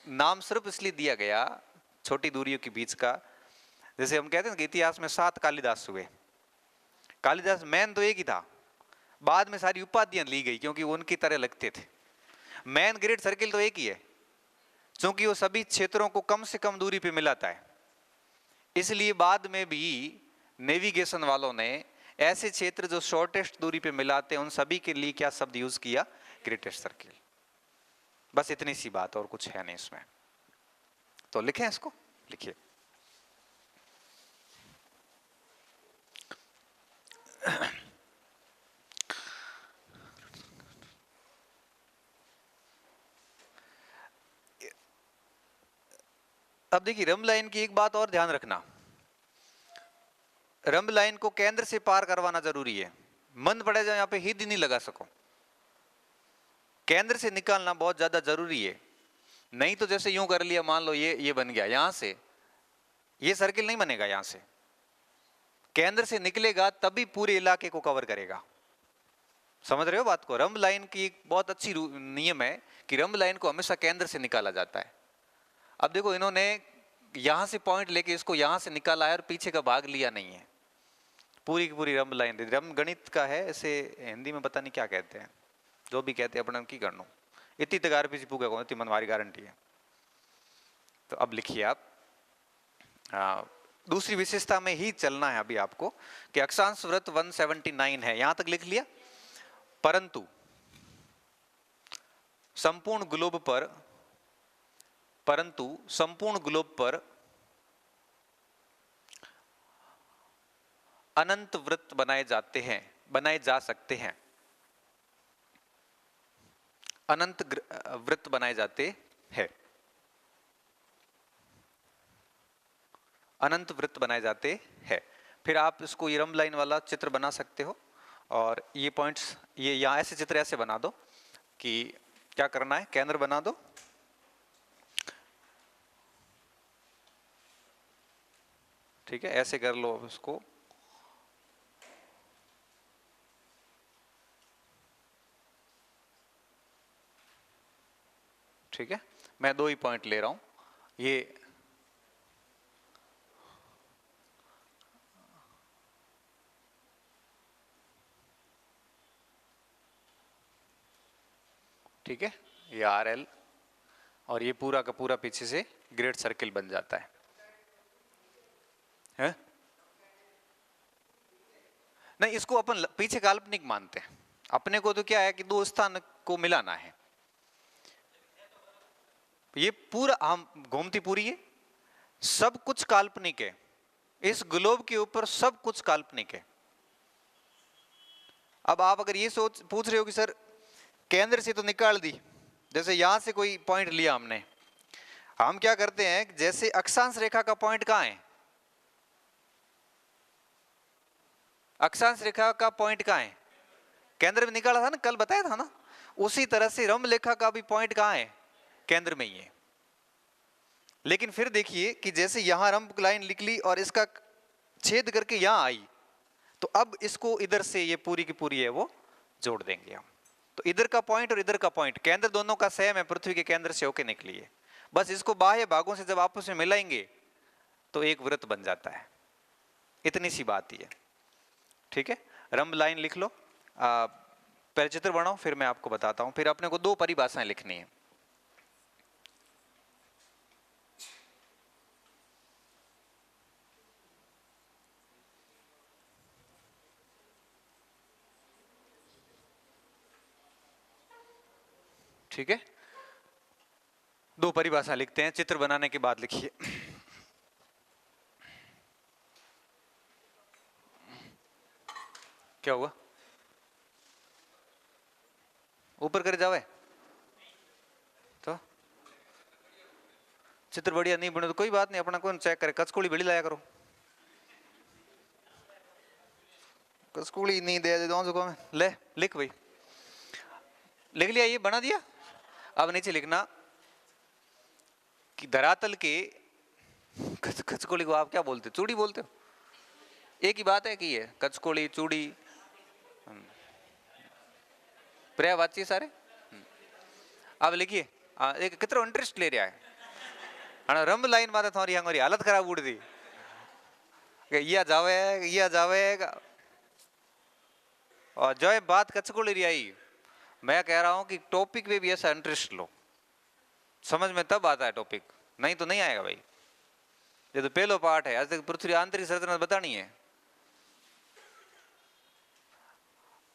नाम सिर्फ इसलिए दिया गया छोटी दूरियों के बीच का। जैसे हम कहते हैं कि इतिहास में 7 कालिदास हुए। कालिदास मैन तो एक ही था, बाद में सारी उपाधियां ली गई क्योंकि वो उनकी तरह लगते थे। मैन ग्रेट सर्किल तो एक ही है, क्योंकि वो सभी क्षेत्रों को कम से कम दूरी पे मिलाता है। इसलिए बाद में भी नेविगेशन वालों ने ऐसे क्षेत्र जो शॉर्टेस्ट दूरी पे मिलाते हैं उन सभी के लिए क्या शब्द यूज किया? Greatest circle. बस इतनी सी बात, और कुछ है नहीं इसमें। तो लिखें इसको, लिखिए। अब देखिए रंभ लाइन की एक बात और ध्यान रखना, रंभ लाइन को केंद्र से पार करवाना जरूरी है। मन पड़े जाए यहाँ पे हिद ही नहीं लगा सको, केंद्र से निकालना बहुत ज्यादा जरूरी है। नहीं तो जैसे यूं कर लिया, मान लो ये बन गया, यहां से ये सर्किल नहीं बनेगा, यहां से केंद्र से निकलेगा तभी पूरे इलाके को कवर करेगा। समझ रहे हो बात को? रंभ लाइन की एक बहुत अच्छी नियम है कि रंभ लाइन को हमेशा केंद्र से निकाला जाता है। अब देखो इन्होंने यहां से पॉइंट लेके इसको यहां से निकाला है और पीछे का भाग लिया नहीं है, पूरी की पूरी रंभ लाइन। रंभ गणित का है, ऐसे हिंदी में पता नहीं क्या कहते हैं, जो भी कहते हैं अपने की करना, इतनी तगार पीछे पूगा कौन, इतनी मनमारी गारंटी है। तो अब लिखिए आप, दूसरी विशेषता में ही चलना है अभी आपको कि अक्षांश वृत्त 179 है, यहां तक लिख लिया। परंतु संपूर्ण ग्लोब पर अनंत वृत्त बनाए जा सकते हैं, अनंत वृत्त बनाए जाते हैं, अनंत वृत्त बनाए जाते हैं। फिर आप इसको ये रंभ लाइन वाला चित्र बना सकते हो, और ये पॉइंट्स ये यहां ऐसे चित्र ऐसे बना दो कि क्या करना है, केंद्र बना दो, ठीक है, ऐसे कर लो इसको, ठीक है। मैं 2 ही पॉइंट ले रहा हूं, ये ठीक है, ये RL और ये पूरा का पूरा पीछे से ग्रेट सर्किल बन जाता है? नहीं, इसको अपन पीछे काल्पनिक मानते हैं, अपने को तो क्या है कि 2 स्थान को मिलाना है। ये पूरा हम घूमती पूरी है, सब कुछ काल्पनिक है, इस ग्लोब के ऊपर सब कुछ काल्पनिक है। अब आप अगर ये पूछ रहे हो कि सर केंद्र से तो निकाल दी, जैसे यहां से कोई पॉइंट लिया हमने, हम क्या करते हैं, जैसे अक्षांश रेखा का पॉइंट कहां है, अक्षांश रेखा का पॉइंट कहां है, केंद्र में निकाला था ना, कल बताया था ना। उसी तरह से रंभ रेखा का भी पॉइंट कहां है, केंद्र में ही है। लेकिन फिर देखिए कि जैसे यहां रंभ लाइन निकली और इसका छेद करके यहां आई, तो अब इसको इधर से ये पूरी की पूरी है वो जोड़ देंगे हम। तो इधर का पॉइंट और इधर का पॉइंट, केंद्र दोनों का सेम है, पृथ्वी के केंद्र से होके निकली है। बस इसको बाह्य भागों से जब आपस में मिलाएंगे तो एक वृत्त बन जाता है, इतनी सी बात ही है, ठीक है। रंभ लाइन लिख लो, पहले चित्र बनाओ, फिर मैं आपको बताता हूं। फिर अपने को 2 परिभाषाएं लिखनी है। ठीक है, 2 परिभाषा लिखते हैं, चित्र बनाने के बाद लिखिए। क्या हुआ, ऊपर कर जावे तो चित्र बढ़िया नहीं बने तो कोई बात नहीं, अपना कौन चेक करे, कचकोड़ी बड़ी लाया करो, कचकोड़ी नहीं दे दो, ले लिख भाई, लिख लिया, ये बना दिया। अब नीचे लिखना कि धरातल के, कचकोड़ी को आप क्या बोलते हो, चूड़ी बोलते हो, एक ही बात है कि ये कचकोड़ी चूड़ी पर्यायवाची सारे। अब लिखिए, एक कितना इंटरेस्ट ले रहा है, रंभ लाइन में थोड़ी हमारी हालत खराब उड़ दी, या जावे और जो है बात कचकोड़ी रही आई। मैं कह रहा हूं कि टॉपिक में भी ऐसा इंटरेस्ट लो, समझ में तब आता है टॉपिक, नहीं तो नहीं आएगा भाई। ये तो पहला पार्ट है, आज तक पृथ्वी आंतरिक संरचना बतानी है।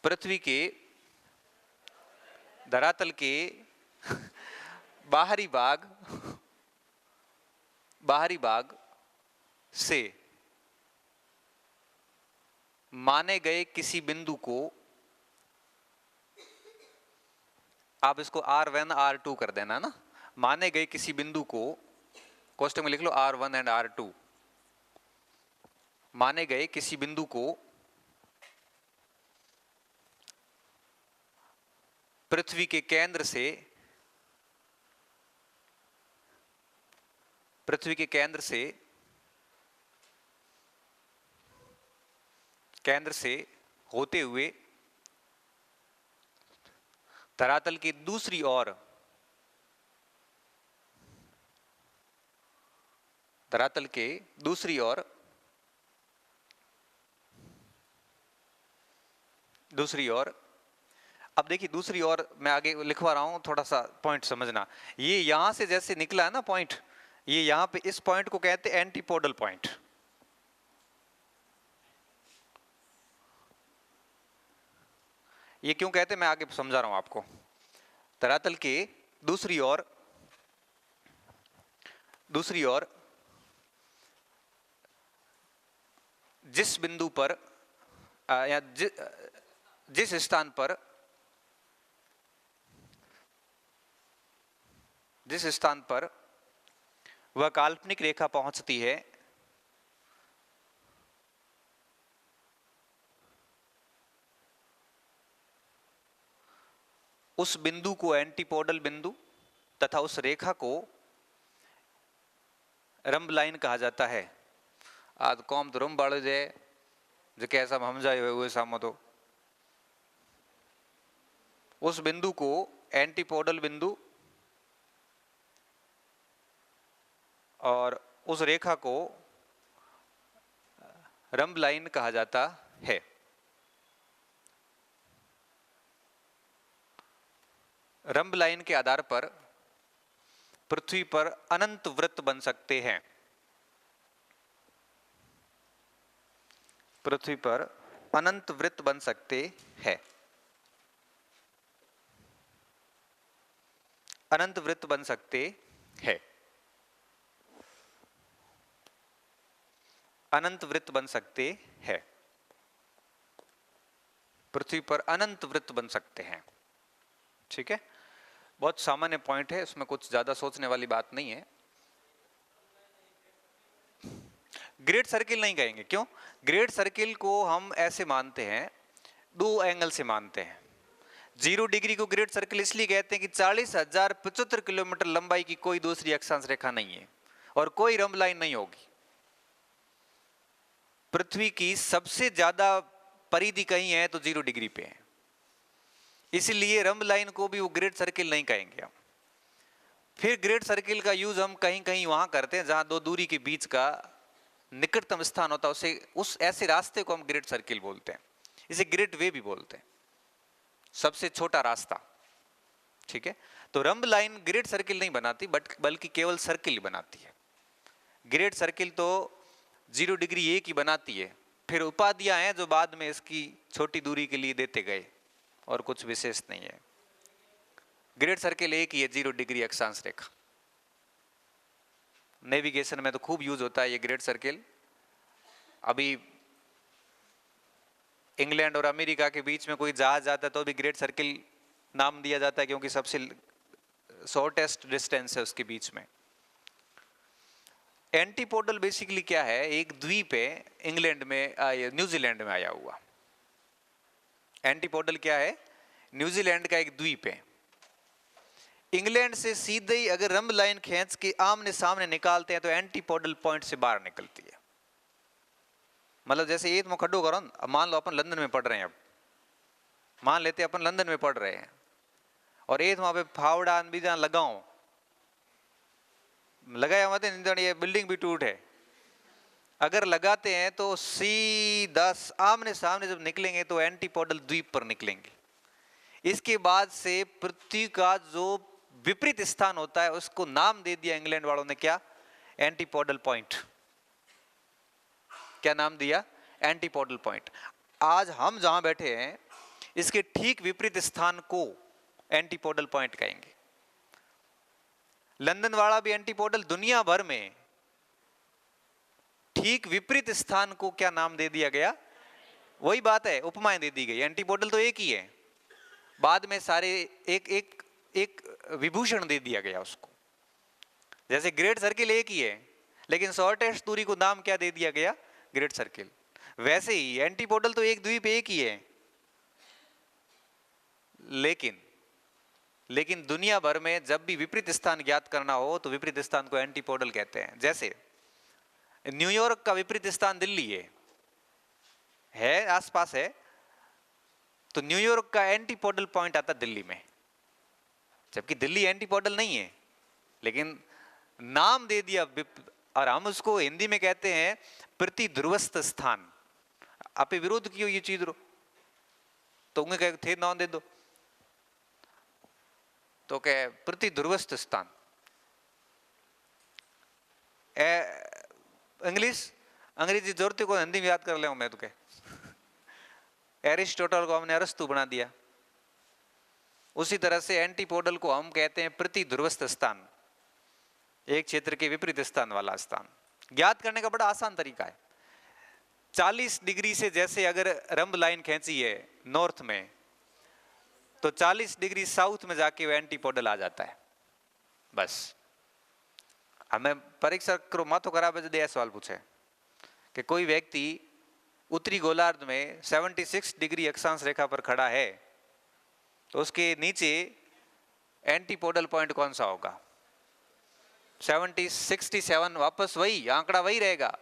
पृथ्वी के धरातल के बाहरी भाग से माने गए किसी बिंदु को, आप इसको R1 R2 कर देना ना, माने गए किसी बिंदु को कोष्टक में लिख लो R1 एंड R2, माने गए किसी बिंदु को पृथ्वी के केंद्र से होते हुए धरातल की दूसरी ओर अब देखिए दूसरी ओर मैं आगे लिखवा रहा हूं, थोड़ा सा पॉइंट समझना। ये यहां से जैसे निकला है ना पॉइंट, ये यहां पे इस पॉइंट को कहते हैं एंटीपोडल पॉइंट। ये क्यों कहते हैं मैं आगे समझा रहा हूं आपको। धरातल के दूसरी ओर जिस बिंदु पर या जिस स्थान पर वह काल्पनिक रेखा पहुंचती है, उस बिंदु को एंटीपोडल बिंदु तथा उस रेखा को रंब लाइन कहा जाता है। आज कौम तो रंब बाड़े जे जो कैसा हम जाए हुए सामो तो उस बिंदु को एंटीपोडल बिंदु और उस रेखा को रंब लाइन कहा जाता है। रंब लाइन के आधार पर पृथ्वी पर अनंत वृत्त बन सकते हैं। पृथ्वी पर अनंत वृत्त बन सकते हैं। अनंत वृत्त बन सकते हैं। अनंत वृत्त बन सकते हैं। पृथ्वी पर अनंत वृत्त बन सकते हैं। ठीक है, बहुत सामान्य पॉइंट है, इसमें कुछ ज्यादा सोचने वाली बात नहीं है। ग्रेट सर्किल नहीं कहेंगे, क्यों? ग्रेट सर्किल को हम ऐसे मानते हैं, दो एंगल से मानते हैं। 0 डिग्री को ग्रेट सर्किल इसलिए कहते हैं कि 40,075 किलोमीटर लंबाई की कोई दूसरी अक्षांश रेखा नहीं है और कोई रंब लाइन नहीं होगी। पृथ्वी की सबसे ज्यादा परिधि कहीं है तो 0 डिग्री पे है, इसलिए रंब लाइन को भी वो ग्रेट सर्किल नहीं कहेंगे हम। फिर ग्रेट सर्किल का यूज हम कहीं कहीं वहां करते हैं जहां दो दूरी के बीच का निकटतम स्थान होता है, उस ऐसे रास्ते को हम ग्रेट सर्किल बोलते हैं। इसे ग्रेट वे भी बोलते हैं, सबसे छोटा रास्ता। ठीक है, तो रंब लाइन ग्रेट सर्किल नहीं बनाती बल्कि केवल सर्किल बनाती है। ग्रेट सर्किल तो 0 डिग्री एक ही बनाती है, फिर उपाधियां हैं जो बाद में इसकी छोटी दूरी के लिए देते गए और कुछ विशेष नहीं है। ग्रेट सर्किल एक ही है, 0 डिग्री अक्षांश रेखा। नेविगेशन में तो खूब यूज होता है ये ग्रेट सर्किल। अभी इंग्लैंड और अमेरिका के बीच में कोई जहाज जाता है तो भी ग्रेट सर्किल नाम दिया जाता है, क्योंकि सबसे शॉर्टेस्ट डिस्टेंस है उसके बीच में। एंटीपोडल बेसिकली क्या है? एक द्वीप है इंग्लैंड में, न्यूजीलैंड में आया हुआ। एंटीपोडल क्या है? न्यूजीलैंड का एक द्वीप है। इंग्लैंड से सीधे ही अगर रंब लाइन खींच के आमने सामने निकालते हैं तो एंटीपोडल पॉइंट से बाहर निकलती है। मतलब जैसे एक में खड्डो करो, मान लो अपन लंदन में पढ़ रहे हैं, अब मान लेते अपन लंदन में पढ़ रहे हैं और एक वहां पे फावड़ा बीजा लगाओ, लगाया मत ये बिल्डिंग भी टूट है। अगर लगाते हैं तो सीधा आमने सामने जब निकलेंगे तो एंटीपोडल द्वीप पर निकलेंगे। इसके बाद से पृथ्वी का जो विपरीत स्थान होता है उसको नाम दे दिया इंग्लैंड वालों ने, क्या? Antipodal point. क्या नाम दिया? Antipodal point. आज हम जहां बैठे हैं इसके ठीक विपरीत स्थान को एंटीपोडल पॉइंट कहेंगे। लंदन वाला भी एंटीपोडल, दुनिया भर में ठीक विपरीत स्थान को क्या नाम दे दिया गया? वही बात है, उपमाएं दे दी गई। एंटीपोडल तो एक ही है, बाद में सारे एक विभूषण दे दिया गया उसको। जैसे ग्रेट सर्किल एक ही है लेकिन शॉर्टेस्ट दूरी को नाम क्या दे दिया गया? Great circle. वैसे ही एंटीपोडल तो एक द्वीप एक ही है, लेकिन दुनिया भर में जब भी विपरीत स्थान ज्ञात करना हो तो विपरीत स्थान को एंटीपोडल कहते हैं। जैसे न्यूयॉर्क का विपरीत स्थान दिल्ली है आसपास है, तो न्यूयॉर्क का एंटीपोडल पॉइंट आता दिल्ली में, जबकि दिल्ली एंटीपोडल नहीं है, लेकिन नाम दे दिया और हम उसको हिंदी में कहते हैं प्रतिध्रुवस्थ स्थान। आप विरोध कियो ये चीज रो तो उन्हें कहे थे नाम दे दो, तो कहे प्रतिध्रुवस्थ स्थान। इंग्लिश अंग्रेजी जोरती को हिंदी में याद कर ले मैं तो कह, एरिस्टोटल को हमने अरस्तु बना दिया, उसी तरह से एंटीपोडल को हम कहते हैं प्रतिध्रुवस्थ स्थान, एक क्षेत्र के विपरीत स्थान वाला स्थान। ज्ञात करने का बड़ा आसान तरीका है। 40 डिग्री से जैसे अगर रंब लाइन खींची है नॉर्थ में, तो 40 डिग्री साउथ में जाके वो एंटीपोडल आ जाता है। बस हमें परीक्षा करो माथो खराब है, यह सवाल पूछे कि कोई व्यक्ति उत्तरी गोलार्ध में 76 डिग्री अक्षांश रेखा पर खड़ा है, तो उसके नीचे एंटीपोडल पॉइंट कौन सा होगा? 70, 67, वापस वही आंकड़ा वही रहेगा,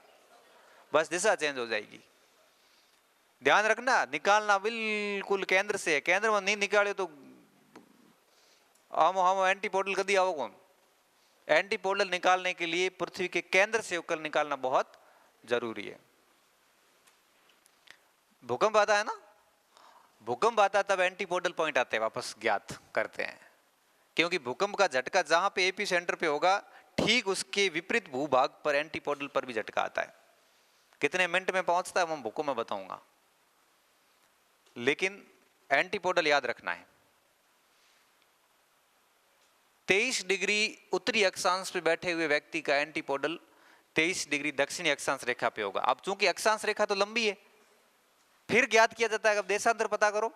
बस दिशा चेंज हो जाएगी। ध्यान रखना, निकालना बिल्कुल केंद्र से है, केंद्र में नहीं निकाले तो हम एंटीपोडल कभी आओ कौन। एंटीपोडल निकालने के लिए पृथ्वी के केंद्र से होकर निकालना बहुत जरूरी है। भूकंप आता है ना, भूकंप आता तब एंटीपोडल पॉइंट आते हैं, वापस ज्ञात करते हैं, क्योंकि भूकंप का झटका जहां पे एपी सेंटर पे होगा ठीक उसके विपरीत भूभाग पर एंटीपोडल पर भी झटका आता है। कितने मिनट में पहुंचता है वो भूकंप में बताऊंगा, लेकिन एंटीपोडल याद रखना है। 23 डिग्री उत्तरी अक्षांश पे बैठे हुए व्यक्ति का एंटीपोडल 23 डिग्री दक्षिणी अक्षांश रेखा पे होगा। अब चूंकि अक्षांश रेखा तो लंबी है, फिर ज्ञात किया जाता है, अब देशांतर पता करो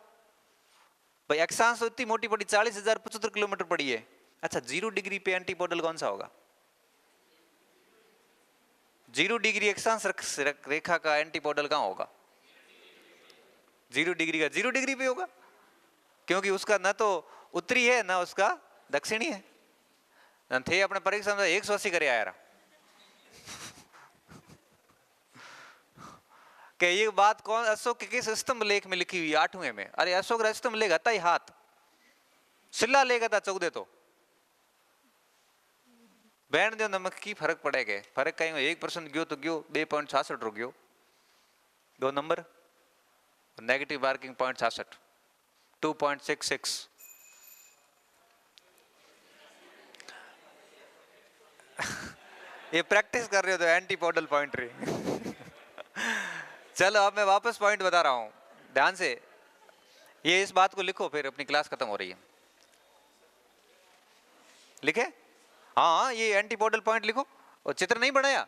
भाई, अक्षांश तो इतनी मोटी पड़ी 40,075 किलोमीटर पड़ी है। अच्छा 0 डिग्री पे एंटीपोडल कौन सा होगा? 0 डिग्री अक्षांश रेखा का एंटीपोडल कहां होगा? 0 डिग्री का 0 डिग्री पे होगा, क्योंकि उसका न तो उत्तरी है ना उसका दक्षिणी है। थे अपने परीक्षा में 180 करे आया रहा कि ये बात कौन अशोक के किस स्तंभ लेख में लिखी हुई? 8वें में। अरे अशोक का स्तंभ लेख था ही हाथ, शिला लेगा था 14 तो बैंड दो नमक की फर्क पड़ेगा। फर्क कहीं 1% गयो तो गयो, 2.66 रो गयो, 2 नंबर नेगेटिव मार्किंग 0.66, 2.66। ये प्रैक्टिस कर रहे हो तो एंटीपोडल पॉइंट रही चलो अब मैं वापस पॉइंट बता रहा हूं ध्यान से, ये इस बात को लिखो, फिर अपनी क्लास खत्म हो रही है। लिखे? हाँ ये एंटीपोडल पॉइंट लिखो, और चित्र नहीं बनाया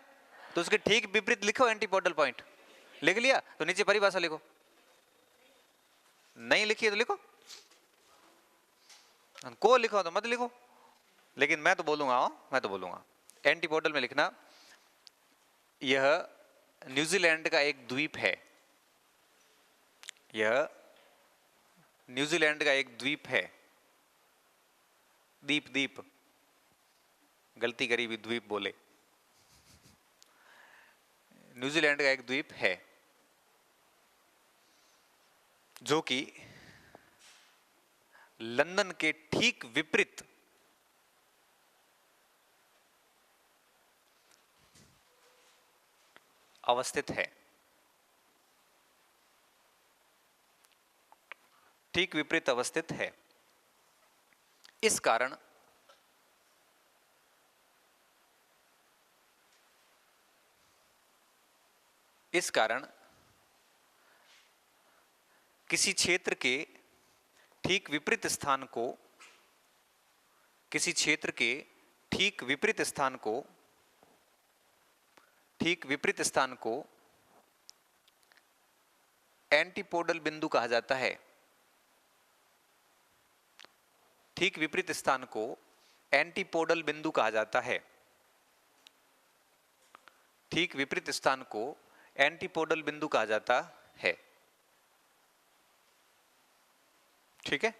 तो उसके ठीक विपरीत लिखो एंटीपोडल पॉइंट। लिख लिया तो नीचे परिभाषा लिखो, नहीं लिखी है तो लिखो, को लिखो तो मत लिखो, लेकिन मैं तो बोलूंगा, मैं तो बोलूंगा एंटीपोडल में लिखना, यह न्यूजीलैंड का एक द्वीप है, यह न्यूजीलैंड का एक द्वीप है। द्वीप द्वीप गलती करी भी, द्वीप बोले। न्यूजीलैंड का एक द्वीप है जो कि लंदन के ठीक विपरीत अवस्थित है, ठीक विपरीत अवस्थित है। इस कारण किसी क्षेत्र के ठीक विपरीत स्थान को, किसी क्षेत्र के ठीक विपरीत स्थान को, ठीक विपरीत स्थान को एंटीपोडल बिंदु कहा जाता है। ठीक विपरीत स्थान को एंटीपोडल बिंदु कहा जाता है। ठीक विपरीत स्थान को एंटीपोडल बिंदु कहा जाता है। ठीक है,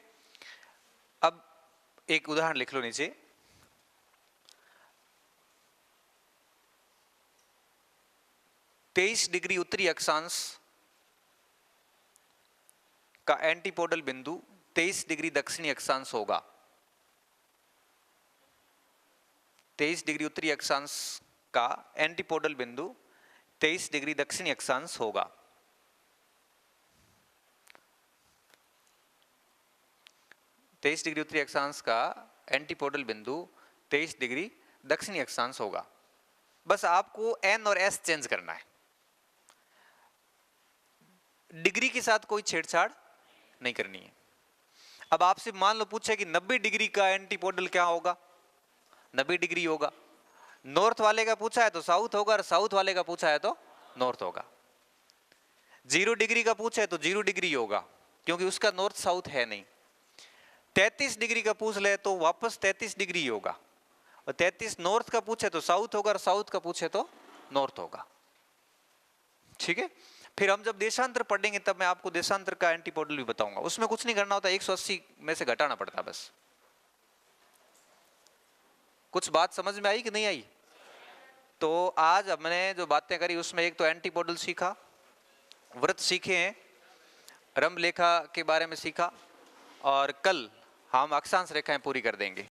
अब एक उदाहरण लिख लो नीचे। तेईस डिग्री उत्तरी अक्षांश का एंटीपोडल बिंदु 23 डिग्री दक्षिणी अक्षांश होगा। 23 डिग्री उत्तरी अक्षांश का एंटीपोडल बिंदु 23 डिग्री दक्षिणी अक्षांश होगा। तेईस डिग्री उत्तरी अक्षांश का एंटीपोडल बिंदु 23 डिग्री दक्षिणी अक्षांश होगा। बस आपको एन और एस चेंज करना है, डिग्री के साथ कोई छेड़छाड़ नहीं करनी है। अब आपसे मान लो पूछे कि 90 डिग्री का एंटीपोडल क्या होगा, 90 डिग्री होगा। नॉर्थ वाले का पूछा है तो साउथ होगा, और साउथ वाले का पूछा है तो नॉर्थ होगा। 0 डिग्री का पूछा है तो 0 डिग्री होगा, क्योंकि उसका नॉर्थ साउथ है नहीं। 33 डिग्री का पूछ ले तो वापस 33 डिग्री होगा, और 33 नॉर्थ का पूछे तो साउथ होगा, और साउथ का पूछे तो नॉर्थ होगा। ठीक है, फिर हम जब देशांतर पढ़ेंगे तब मैं आपको देशांतर का एंटीपोडल भी बताऊंगा। उसमें कुछ नहीं करना होता, 180 में से घटाना पड़ता बस। कुछ बात समझ में आई कि नहीं आई? तो आज हमने जो बातें करी उसमें एक तो एंटीपोडल सीखा, वृत्त सीखे हैं, रंभ लेखा के बारे में सीखा, और कल हम अक्षांश रेखाएं पूरी कर देंगे।